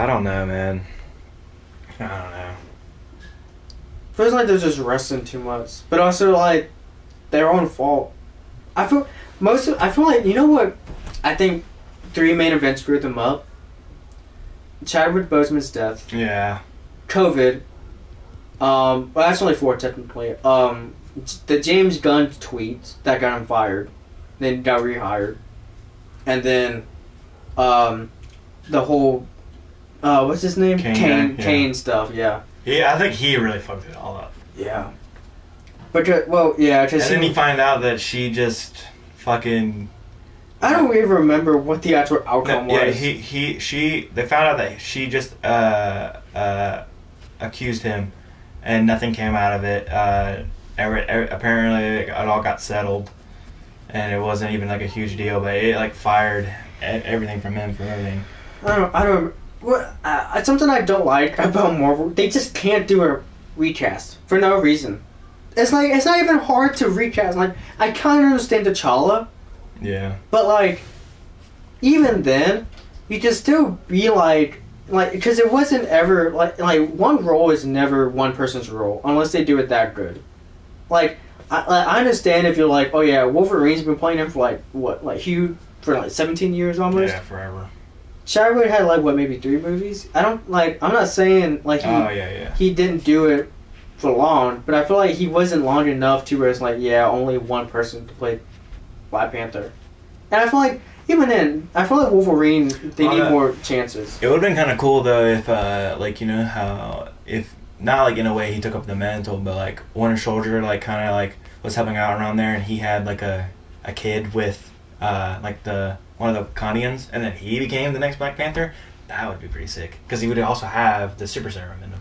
don't know, man. I don't know. Feels like they're just rushing too much. But also, like, their own fault. I feel like, you know what? I think 3 main events screwed them up. Chadwick Boseman's death. Yeah. COVID. Well, that's only 4 technically. The James Gunn tweets that got him fired, then got rehired, and then the whole what's his name? Kane stuff. Yeah. Yeah, I think he really fucked it all up. Yeah. But well, yeah, because and then you find out that she just fucking. I don't even remember what the actual outcome was. Yeah, they found out that she just accused him, and nothing came out of it. Apparently, it all got settled, and it wasn't even like a huge deal. But it like fired everything from him for everything. I don't. What? Something I don't like about Marvel, they just can't do a recast for no reason. It's like it's not even hard to recast. Like, I kind of understand T'Challa. Yeah. But like, even then, you can still be like, like, because it wasn't ever like one role is never one person's role unless they do it that good. Like I understand if you're like, oh yeah, Wolverine's been playing him for like what, like Hugh for like 17 years almost. Yeah, forever. Chadwick had like what, maybe 3 movies. I'm not saying like he didn't do it for long, but I feel like he wasn't long enough to where it's like, yeah, only one person to play Black Panther. And I feel like even then, I feel like Wolverine, they need more chances. It would have been kind of cool though if like, you know how, if not like in a way he took up the mantle, but like Winter Soldier like kind of like was helping out around there, and he had like a kid with like one of the Kandians, and then he became the next Black Panther. That would be pretty sick, because he would also have the super serum in him.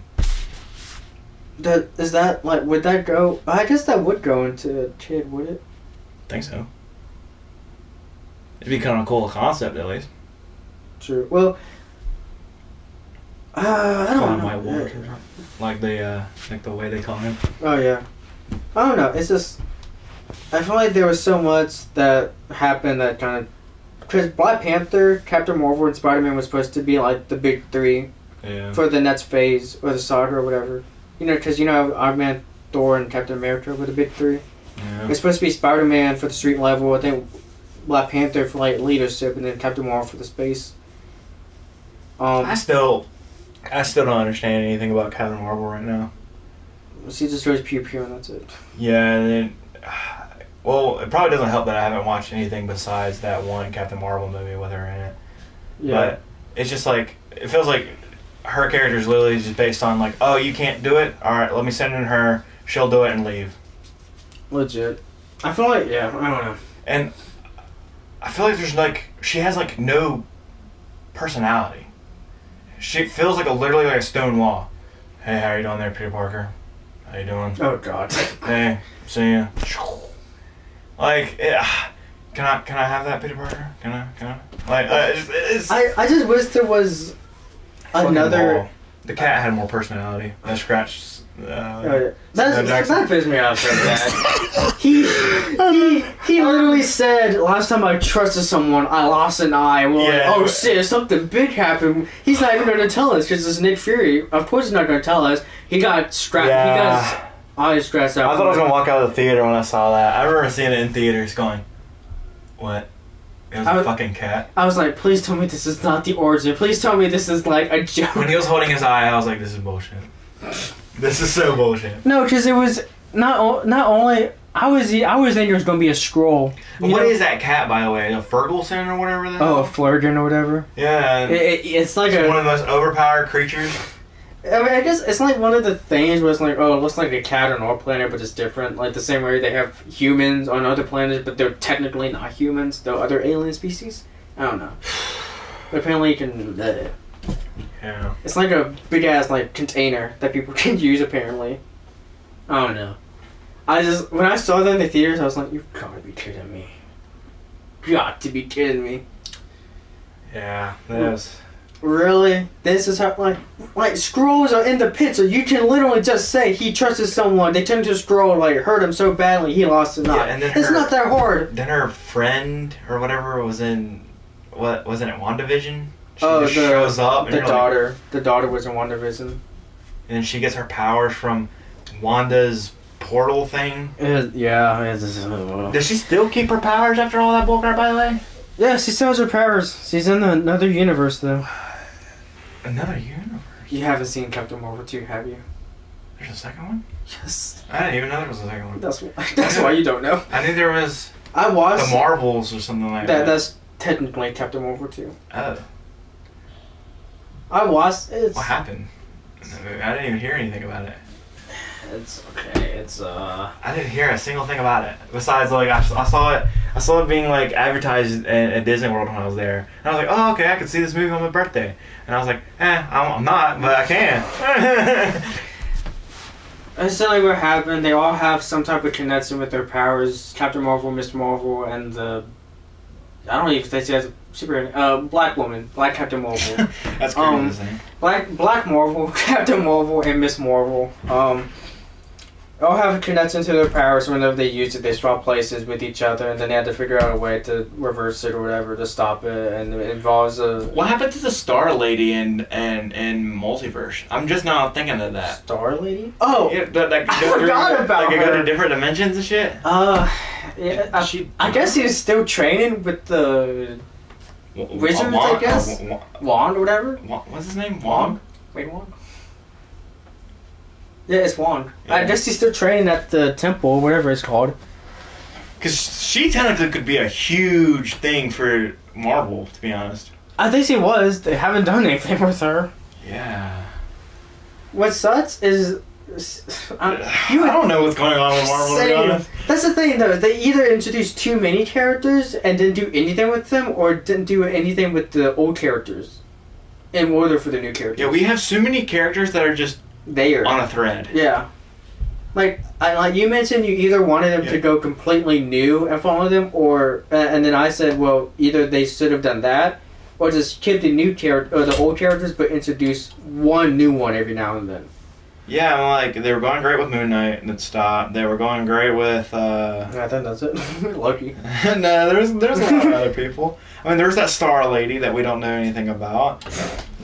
Is that like, would that go? I guess that would go into kid, would it? I think so. It'd be kind of a cool concept, at least. True. Well, I don't know. White Wolf, like the way they call him. Oh yeah. I don't know. It's just, I feel like there was so much that happened that kind of, because Black Panther, Captain Marvel, and Spider-Man was supposed to be like the big 3 for the next phase or the saga or whatever. You know, because you know Iron Man, Thor, and Captain America were the big 3. Yeah. It's supposed to be Spider-Man for the street level, I think Black Panther for like leadership, and then Captain Marvel for the space. I still don't understand anything about Captain Marvel right now. She just goes pew pew and that's it. Yeah, and then, well, it probably doesn't help that I haven't watched anything besides that one Captain Marvel movie with her in it. Yeah. But it's just like, it feels like her character is literally just based on like, oh, you can't do it? Alright, let me send in her, she'll do it and leave. Legit. I feel like, yeah, I don't know. And I feel like there's like, she has like no personality. She feels like literally like a stone wall. Hey, how you doing there, Peter Parker? How you doing? Oh God. Hey, see ya. Like, can I have that, Peter Parker? Can I? Like, I just wish there was another. The cat had more personality. That scratched. That pissed me off so bad. He literally said, last time I trusted someone, I lost an eye. Well, yeah, like, oh shit, something big happened. He's not even going to tell us because it's Nick Fury. Of course he's not going to tell us. He got scratched. Yeah. He got his eyes scratched out. I thought I was going to walk out of the theater when I saw that. I remember seeing it in theaters going, what? It was a fucking cat. I was like, please tell me this is not the origin. Please tell me this is like a joke. When he was holding his eye, I was like, this is bullshit. This is so bullshit. No, because it was not only I was thinking it was going to be a scroll. What is that cat, by the way? A Ferguson or whatever? A Flurgan or whatever. Yeah, it's like one of the most overpowered creatures. I mean, I guess it's like one of the things where it's like, oh, it looks like a cat on our planet, but it's different. Like the same way they have humans on other planets, but they're technically not humans. They're other alien species. I don't know. But apparently you can. Yeah. It's like a big ass like container that people can use apparently. I don't know. When I saw that in the theaters, I was like, you've got to be kidding me. You got to be kidding me. Yeah, that was. Really? This is how like scrolls are in the pit, so you can literally just say he trusted someone. They turned to a scroll, like hurt him so badly he lost an eye. And then it's not that hard. Then her friend or whatever was in wasn't it WandaVision? She just shows up. And the daughter. The daughter was in WandaVision. And then she gets her powers from Wanda's portal thing. Yeah. Does she still keep her powers after all that bullcrap, by the way? Yeah, she still has her powers. She's in another universe, though. Another universe? You haven't seen Captain Marvel 2, have you? There's a second one? Yes. I didn't even know there was a second one. That's why you don't know. I knew there was. I watched the Marvels or something like that. That's technically Captain Marvel 2. Oh. I watched it. What happened? I didn't even hear anything about it. It's okay. I didn't hear a single thing about it. Besides, like, I saw it being, like, advertised at Disney World when I was there. And I was like, oh, okay, I can see this movie on my birthday. And I was like, I'm not, but I can. Essentially what happened, they all have some type of connection with their powers. Captain Marvel, Mr. Marvel, and I don't know if they say that's super Black woman, Black Captain Marvel. That's crazy. Black Marvel, Captain Marvel, and Miss Marvel. all have a connection to their powers. Whenever they use it, they swap places with each other, and then they have to figure out a way to reverse it or whatever to stop it. And it involves a What happened to the Star Lady in Multiverse? I'm just not thinking of that. Star Lady. Oh, Yeah, that I forgot about like, her. go to different dimensions and shit. Yeah, I guess he's still training with the wizards, I guess. Wand or whatever. What's his name? Wong? Wait, Wand. Yeah, it's Wand. Yeah. I guess he's still training at the temple, whatever it's called. Because she technically could be a huge thing for Marvel, to be honest. I think she was. They haven't done anything with her. Yeah. What sucks is I don't know what's going on with Marvel, to be honest. That's the thing, though. They either introduced too many characters and didn't do anything with them, or didn't do anything with the old characters in order for the new characters. Yeah, we have so many characters that are just there on a thread. Yeah. Like you mentioned, you either wanted them to go completely new and follow them, or and then I said, well, either they should have done that, or just keep the new character or the old characters, but introduce one new one every now and then. Yeah, like they were going great with Moon Knight and it stopped. They were going great with. I think that's it. Lucky. No, there's a lot of other people. I mean, there's that Star Lady that we don't know anything about.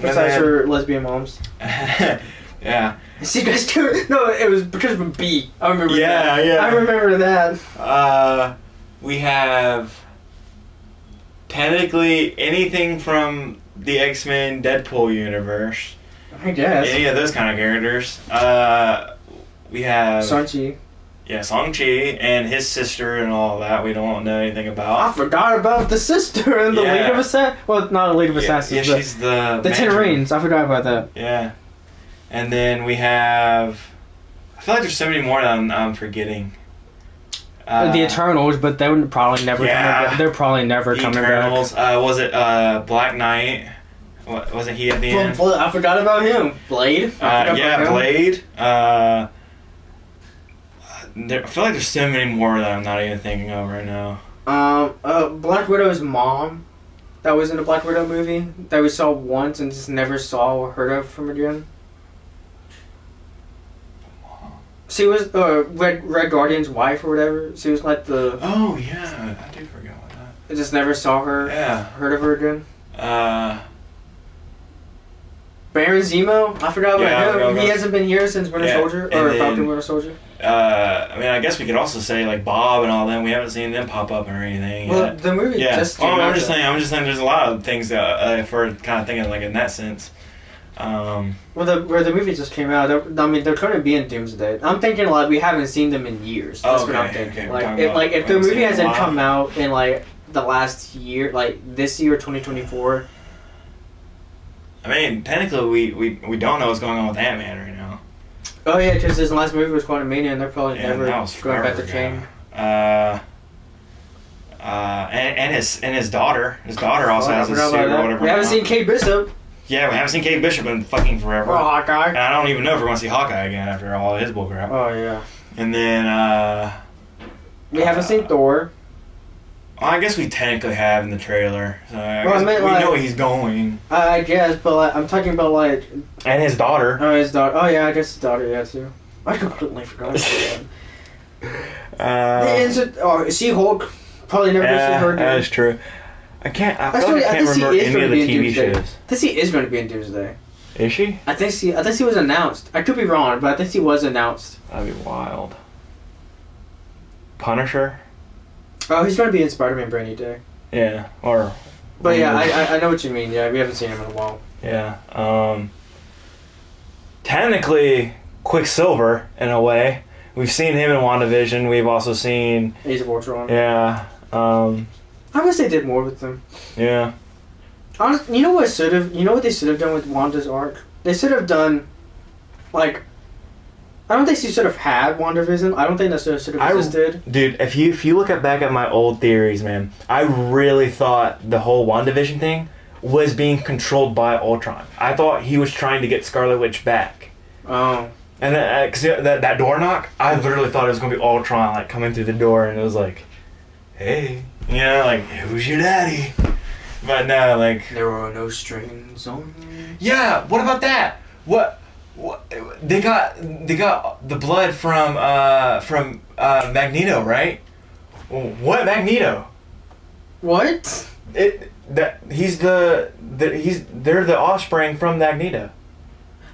Besides her lesbian moms. Yeah. See, guys, no, it was because of B. I remember that. Yeah. I remember that. We have technically anything from the X-Men Deadpool universe. I guess. Any of those kind of characters. We have Shang-Chi. Yeah, Shang-Chi and his sister and all that we don't know anything about. I forgot about the sister and the lead of Assassins. Well, not a lead of Assassins, but she's the Ten Rings. I forgot about that. Yeah. And then we have... I feel like there's so many more that I'm forgetting. The Eternals, but they would probably never come back. They're probably never coming Eternals. back. Was it Black Knight? Wasn't he at the end? I forgot about him. Blade? Blade. I feel like there's so many more that I'm not even thinking of right now. Black Widow's mom, that was in the Black Widow movie, that we saw once and just never saw or heard of from again. She was Red Guardian's wife or whatever. She was like the... Oh, yeah. I do forget about that. I just never saw her. Yeah. Heard of her again. Baron Zemo? I forgot about him. He hasn't been here since Winter Soldier. Or Falcon Winter Soldier. I mean, I guess we could also say, like, Bob and all them. We haven't seen them pop up or anything yet. The movie just came out. I'm just saying there's a lot of things if we're kind of thinking, like, in that sense. The movie just came out. They're going to be in Doomsday. I'm thinking like we haven't seen them in years. That's what I'm thinking. If the movie hasn't come out in like the last year, like this year, 2024. I mean, technically we don't know what's going on with Ant-Man right now. Oh yeah, because his last movie was Quantumania, and they're probably never going back to chain. And his daughter. His daughter also has a suit or whatever. We haven't seen Kate Bishop. Yeah, we haven't seen Kate Bishop in fucking forever. Or Hawkeye. And I don't even know if we're going to see Hawkeye again after all of his bullcrap. Oh, yeah. And then, we haven't seen Thor. Well, I guess we technically have in the trailer. So we know he's going. I guess, but like, I'm talking about like... And his daughter. Oh, his daughter. Oh, yeah, I guess his daughter, yeah, too. I completely forgot about that. She-Hulk. Probably never seen her again. That's true. I can't remember any of the TV shows. I think she is going to be in Doomsday. Is she? I think she was announced. I could be wrong, but I think she was announced. That'd be wild. Punisher? Oh, he's going to be in Spider-Man Brand New Day. Yeah, or... But yeah, I know what you mean. Yeah, we haven't seen him in a while. Yeah. Technically, Quicksilver, in a way. We've seen him in WandaVision. We've also seen... Age of Ultron. Yeah. I wish they did more with them. Yeah. Honestly, you know what they should have done with Wanda's arc? They should have done, like, I don't think she should have had WandaVision. I don't think that should have existed. Dude, if you look back at my old theories, man, I really thought the whole WandaVision thing was being controlled by Ultron. I thought he was trying to get Scarlet Witch back. Oh. And because that door knock, I literally thought it was going to be Ultron, like, coming through the door, and it was like, hey, you know, like, who's your daddy? But no, like... There were no strings on... Yeah, what about that? What They got the blood from Magneto, right? What Magneto? What? They're the offspring from Magneto.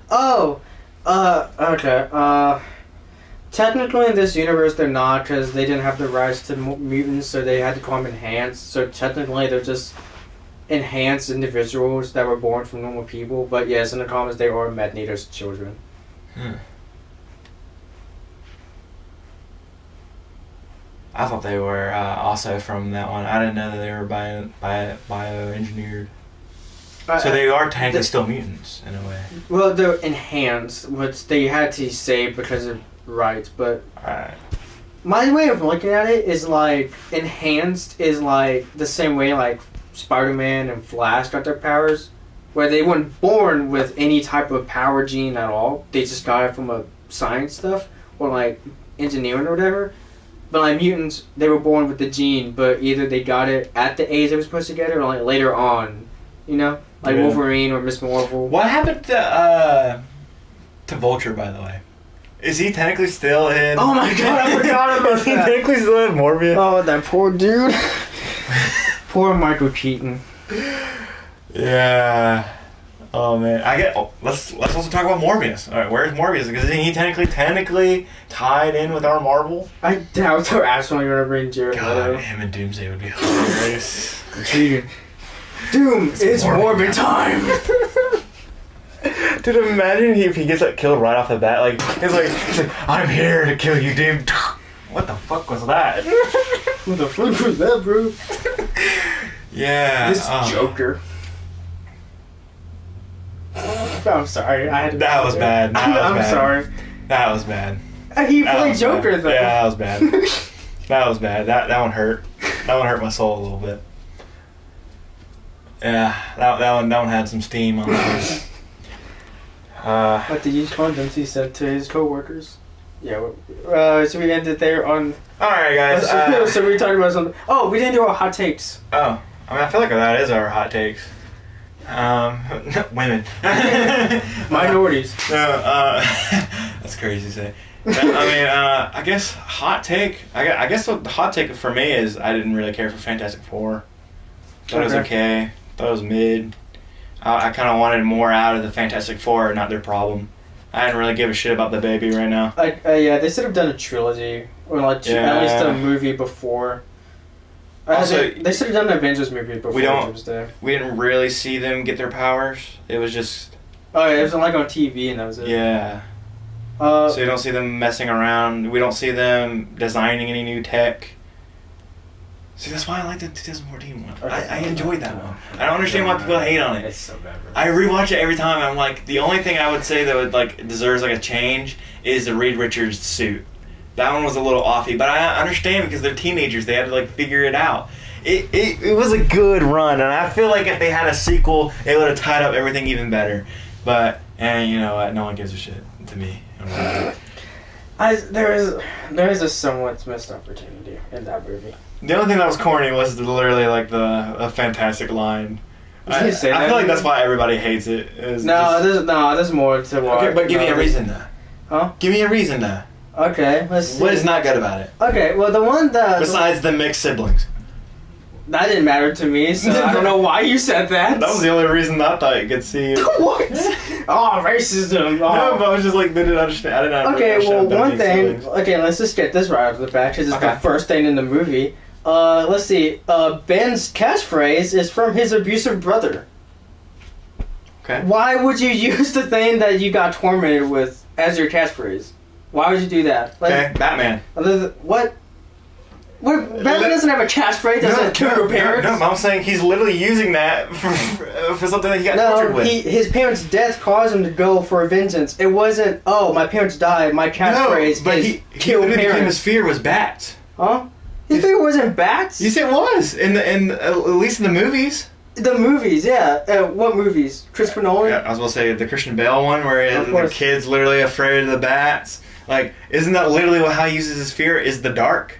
Oh, okay. Technically in this universe they're not, because they didn't have the rights to mutants, so they had to call them enhanced. So technically they're just enhanced individuals that were born from normal people. But yes, in the comics they are Magneto's children. I thought they were also from that one. I didn't know that they were bioengineered. So they are technically still mutants in a way. Well, they're enhanced, which they had to say because of rights. But Right. my way of looking at it is like enhanced is like the same way like Spider-Man and Flash got their powers, where they weren't born with any type of power gene at all. They just got it from a science stuff or like engineering or whatever. But like mutants, they were born with the gene, but either they got it at the age they were supposed to get it, or like later on, you know, like Yeah. Wolverine or Miss Marvel. What happened to Vulture, by the way? Is he technically still in? Oh my god, I forgot about Is he that. technically still in Morbius? Oh, that poor dude. Poor Michael Keaton. Yeah. Oh man, let's also talk about Morbius. All right, where's Morbius? Because isn't he technically tied in with our Marvel? I doubt they're actually gonna bring Jared God, Leto. him and Doomsday would be hilarious. Doom, it's Morbid time. Dude, imagine if he gets like killed right off the bat. Like he's like, I'm here to kill you, Doom. What the fuck was that? What the fuck was that, bro? Yeah. This Joker. I'm sorry, I had to. That was bad. I'm sorry. That was bad. He That played was Joker bad. though. Yeah, that was bad. That was bad. That one hurt. That one hurt my soul a little bit. Yeah, that one had some steam on it. Like to use condoms, he said to his coworkers. Yeah. So we ended there on. All right, guys. So we talked about something. Oh, we didn't do our hot takes. Oh, I mean, I feel like that is our hot takes. Women. Minorities. No, that's crazy to say. But, I mean, I guess hot take. I guess what the hot take for me is I didn't really care for Fantastic Four. Thought it was okay. Thought it was mid. I kind of wanted more out of the Fantastic Four, not their problem. I didn't really give a shit about the baby right now. Yeah, they should have done a trilogy or like at least a movie before. Also, they should have done an Avengers movie before Doomsday. We didn't really see them get their powers. It was just. Oh, yeah, it was like on TV and that was it. Yeah. So you don't see them messing around. We don't see them designing any new tech. See, that's why I like the 2014 one. I enjoyed that one. I don't understand why people hate on it. It's so bad. I rewatch it every time. And I'm like, the only thing I would say that would like deserves like a change is the Reed Richards suit. That one was a little offy, but I understand because they're teenagers. They had to like figure it out. It was a good run, and I feel like if they had a sequel, it would have tied up everything even better. But you know what? No one gives a shit to me. There is a somewhat missed opportunity in that movie. The only thing that was corny was literally like a fantastic line. I feel like that's why everybody hates it. There's more to watch. Okay, but give me a reason though. Huh? Give me a reason though. Okay, let's see. What is not good about it? Okay, well the one that besides the mixed siblings. That didn't matter to me, so I don't know why you said that. That was the only reason I thought you could see it. What? Oh, racism. Oh. No, but I was just like, they didn't understand. I didn't Okay, understand well, one thing. siblings. Okay, let's just get this right off the bat because it's the first thing in the movie. Let's see. Ben's catchphrase is from his abusive brother. Okay. Why would you use the thing that you got tormented with as your catchphrase? Why would you do that? Like, Okay, Batman. What? Batman doesn't have a catchphrase. Doesn't kill your parents. No, I'm saying he's literally using that for something that he got tortured with. His parents' death caused him to go for vengeance. It wasn't, oh, my parents died, my catchphrase is kill parents. His fear was bats. Huh? His fear wasn't bats? You said it was, at least in the movies. The movies, yeah. What movies? Christopher Nolan? Yeah, I was going to say the Christian Bale one where the kid's literally afraid of the bats. Like, isn't that literally how he uses his fear, is the dark?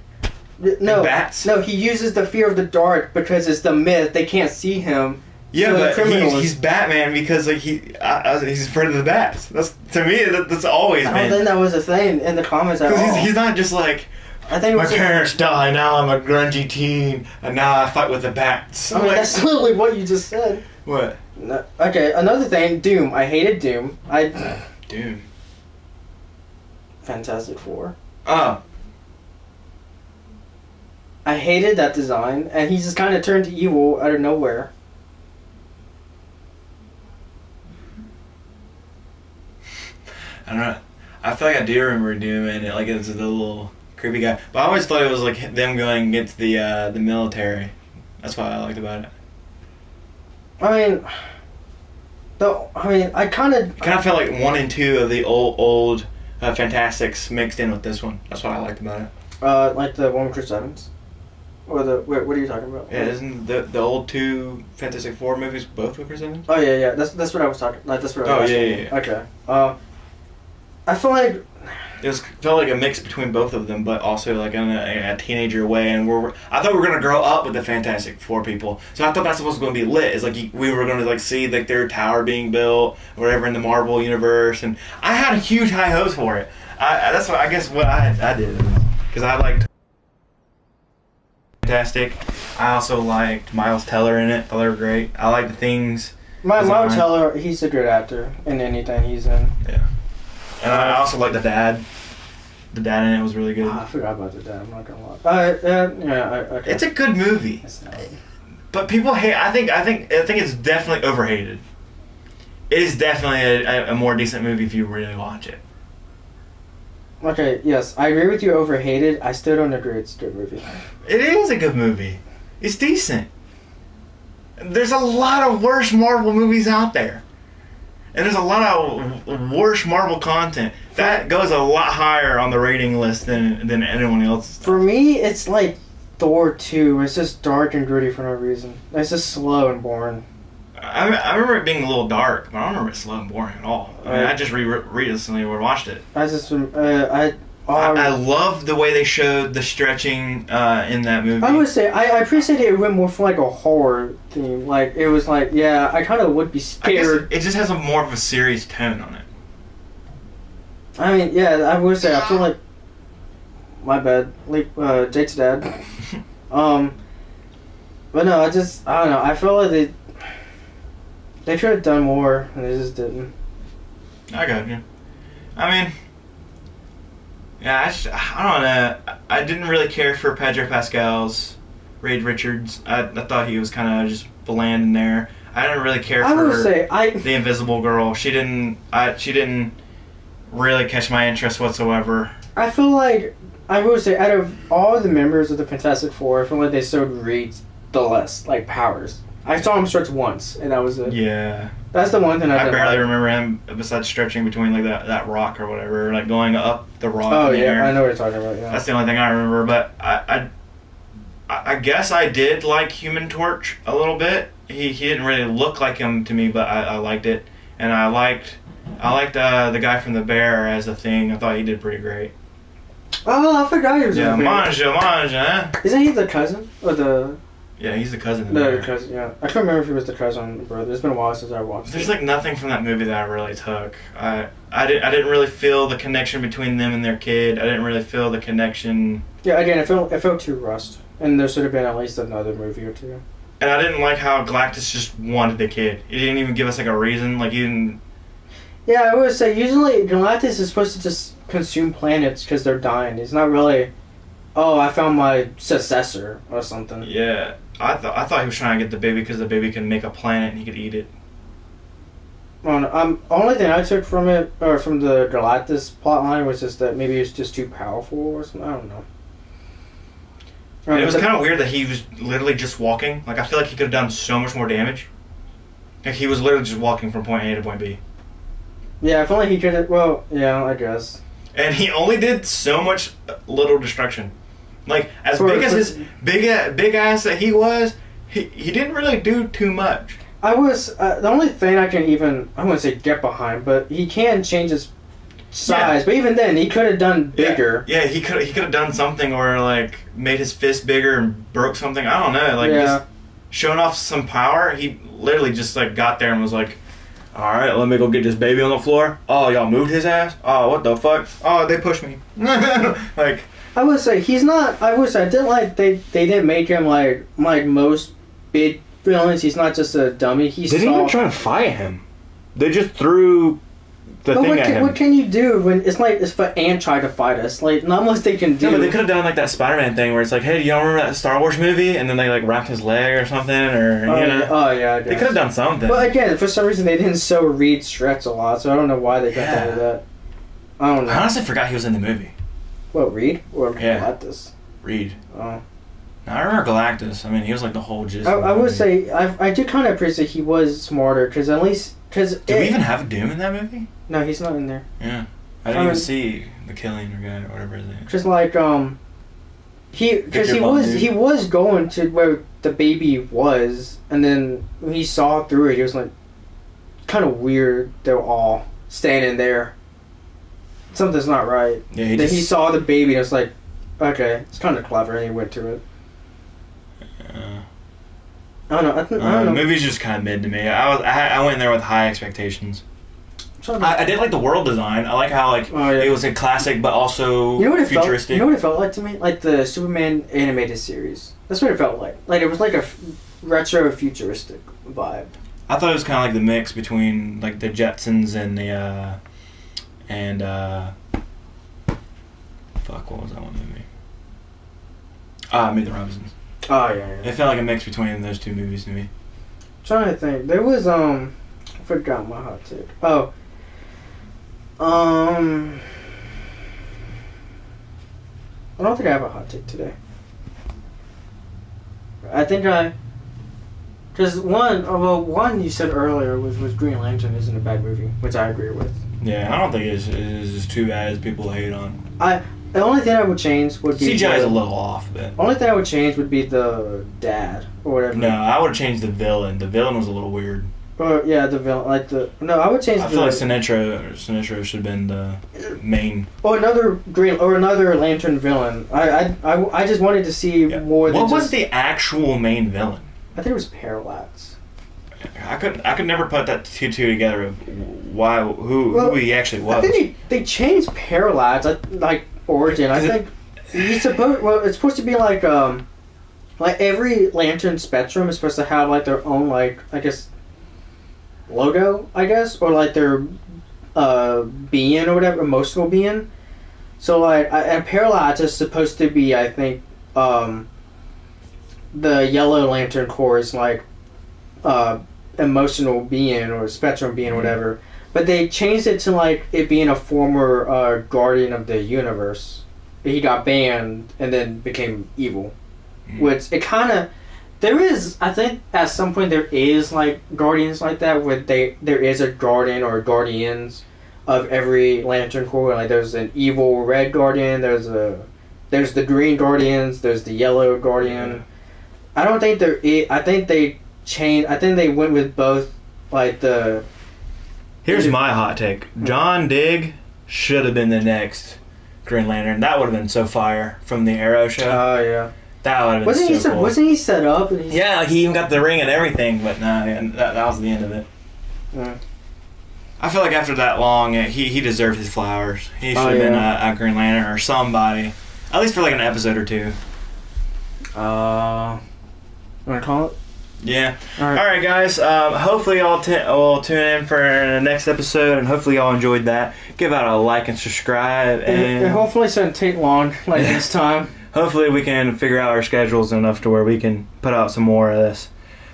No, bats? No, he uses the fear of the dark because it's the myth. They can't see him, Yeah, So the but criminal he's Batman because like he's afraid of the bats. That's to me that's always I been. don't think that was a thing in the comments at all. Because he's not just like, I think it my was parents died, now I'm a grungy teen, and now I fight with the bats. I mean, that's literally what you just said. What? No, okay, another thing, Doom. I hated Doom. Doom. Fantastic Four. Oh. I hated that design, and he just kind of turned evil out of nowhere. I don't know. I feel like I do remember Doom, and like it's the little creepy guy. But I always thought it was like them going against the military. That's what I liked about it. I kind of felt like 1 and 2 of the old Fantastics mixed in with this one. That's what I liked about it. like the one with Chris Evans, or what are you talking about? Yeah, isn't the old 2 Fantastic Four movies both with Chris Evans? Oh yeah. That's what I was talking. Like that's what I was. Oh asking. yeah. Okay. I feel like it felt like a mix between both of them, but also like in a teenager way. And I thought we were gonna grow up with the Fantastic Four people, so I thought that's supposed to be lit. It's like we were gonna like see like their tower being built, or whatever in the Marvel universe, and I had huge high hopes for it. That's what I guess what I did, because I liked Fantastic. I also liked Miles Teller in it. Thought they were great. I like the things. Miles Teller, he's a good actor in anything he's in. Yeah. And I also like the dad. The dad in it was really good. I forgot about the dad. I'm not gonna lie. Okay. It's a good movie, but people hate. I think it's definitely overhated. It is definitely a more decent movie if you really watch it. Okay. Yes, I agree with you. Overhated. I still don't agree. It's a good movie. It is a good movie. It's decent. There's a lot of worse Marvel movies out there. And there's a lot of worse Marvel content. That goes a lot higher on the rating list than anyone else's. For me, it's like Thor 2. It's just dark and gritty for no reason. It's just slow and boring. I remember it being a little dark, but I don't remember it slow and boring at all. I mean, I just recently watched it. I love the way they showed the stretching in that movie. I would say I appreciated it went more for like a horror theme. Like it was like, yeah, I kind of would be scared. It just has more of a serious tone on it. I mean, yeah, I would say I feel like my bad, like Jake's dad. But no, I don't know. I feel like they could have done more and they just didn't. I got you. I mean. Yeah, I don't know. I didn't really care for Pedro Pascal's Reed Richards. I thought he was kind of just bland in there. I didn't really care for the Invisible Girl. She didn't really catch my interest whatsoever. I feel like I would say out of all the members of the Fantastic Four, I feel like they showed Reed the less like powers. I saw him stretch once, and that was it. Yeah. That's the one thing I barely remember him besides stretching between like that rock or whatever, like going up the rock. Oh yeah, I know what you're talking about. Yeah. That's the only thing I remember. But I guess I did like Human Torch a little bit. He didn't really look like him to me, but I liked it, and I liked the guy from the Bear as a thing. I thought he did pretty great. Oh, I forgot he was. Yeah, manja. Isn't he the cousin or the? Yeah, he's the cousin. The cousin. Yeah, I can't remember if he was the cousin or the brother. It's been a while since I watched. There's like nothing from that movie that I really took. I didn't really feel the connection between them and their kid. I didn't really feel the connection. Yeah, again, it felt too rushed, and there should have been at least another movie or two. And I didn't like how Galactus just wanted the kid. He didn't even give us like a reason. Like he didn't. Yeah, I would say usually Galactus is supposed to just consume planets because they're dying. It's not really, oh, I found my successor or something. Yeah. I thought he was trying to get the baby because the baby can make a planet and he could eat it. Well, only thing I took from it, or from the Galactus plotline, was just that maybe it's just too powerful or something. I don't know. It was kind of weird that he was literally just walking. Like I feel like he could have done so much more damage. Like he was literally just walking from point A to point B. Yeah, I feel like he could have. Well, yeah, I guess. And he only did so much little destruction. Like, as big as his big ass that he was, he didn't really do too much. I was the only thing I wouldn't say get behind, but he can change his size. Yeah. But even then, he could have done bigger. Yeah, he could have done something, or like made his fist bigger and broke something. I don't know. Like, showing off some power. He literally just like got there and was like, all right, let me go get this baby on the floor. Oh, y'all moved his ass? Oh, what the fuck? Oh, they pushed me. Like, I would say he's not. I wish I didn't like they didn't make him like most big villains. He's not just a dummy. they didn't even try to fight him. They just threw the thing at him. What can you do when it's like if an ant tried to fight us? Like not much they can do. No, but they could have done like that Spider-Man thing where it's like, hey, do y'all remember that Star Wars movie? And then they like wrapped his leg or something, or you know. Oh yeah. They could have done something. But again, for some reason they didn't show Reed's stretch a lot, so I don't know why they got out of that. I don't know. I honestly forgot he was in the movie. What, Reed or Yeah. Galactus? Reed. Oh. Now, I remember Galactus. I mean, he was like the whole gist. I would say I do kind of appreciate he was smarter because at least Did we even have Doom in that movie? No, he's not in there. Yeah, I didn't even see the killing or guy or whatever his name. Just like he was going to where the baby was, and then when he saw through it, he was like, kind of weird. They're all standing there. Something's not right. Yeah, he saw the baby and it's like, okay, it's kind of clever, and he went to it. I don't know. The movie's just kind of mid to me. I went in there with high expectations. I did like the world design. I like how it was a classic, but also futuristic. You know what it felt like to me? Like the Superman animated series. That's what it felt like. Like it was like a retro futuristic vibe. I thought it was kind of like the mix between like the Jetsons and what was that one movie? Meet the Robinsons. Oh yeah. It felt like a mix between those two movies to me. I'm trying to think. There was I forgot my hot take. Oh. I don't think I have a hot take today. I think because one you said earlier was Green Lantern isn't a bad movie, which I agree with. Yeah, I don't think it's as too bad as people hate on. The only thing I would change would be CGI is a little off, but only thing I would change would be the dad or whatever. No, I would change the villain. The villain was a little weird. Yeah, the villain, I would change. I feel like Sinestro should have been the main. Or another Lantern villain. I just wanted to see more. What was the actual main villain? I think it was Parallax. I could never put that two together of who he actually was. I think they changed Parallax like origin. I think it's supposed to be like every Lantern spectrum is supposed to have like their own like I guess logo, I guess, or like their being or whatever, emotional being. So like and Parallax is supposed to be I think the Yellow Lantern Corps is like emotional being or spectrum being, whatever. But they changed it to like it being a former guardian of the universe. He got banned and then became evil, which it kind of there is. I think at some point there is like guardians like that where there is a guardian or guardians of every Lantern Corps. Like there's an evil red guardian. There's the green guardians. There's the yellow guardian. Yeah. I don't think there is. I think they changed. I think they went with both. Like the. Here's my hot take. John Digg should have been the next Green Lantern. That would have been so fire from the Arrow show. Oh yeah. That would have been cool. Wasn't he set up? Yeah, he even got the ring and everything, but no, that was the end of it. Yeah. I feel like after that long, he deserved his flowers. He should have been a Green Lantern or somebody. At least for like an episode or two. You want to call it? Yeah. All right, guys. Hopefully y'all will tune in for the next episode, and hopefully y'all enjoyed that. Give out a like and subscribe, and hopefully it doesn't take long like this time. Hopefully we can figure out our schedules enough to where we can put out some more of this.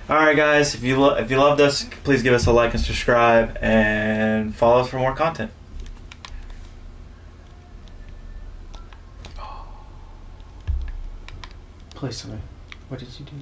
All right, guys. If you loved us, please give us a like and subscribe, and follow us for more content. Play something. What did you do?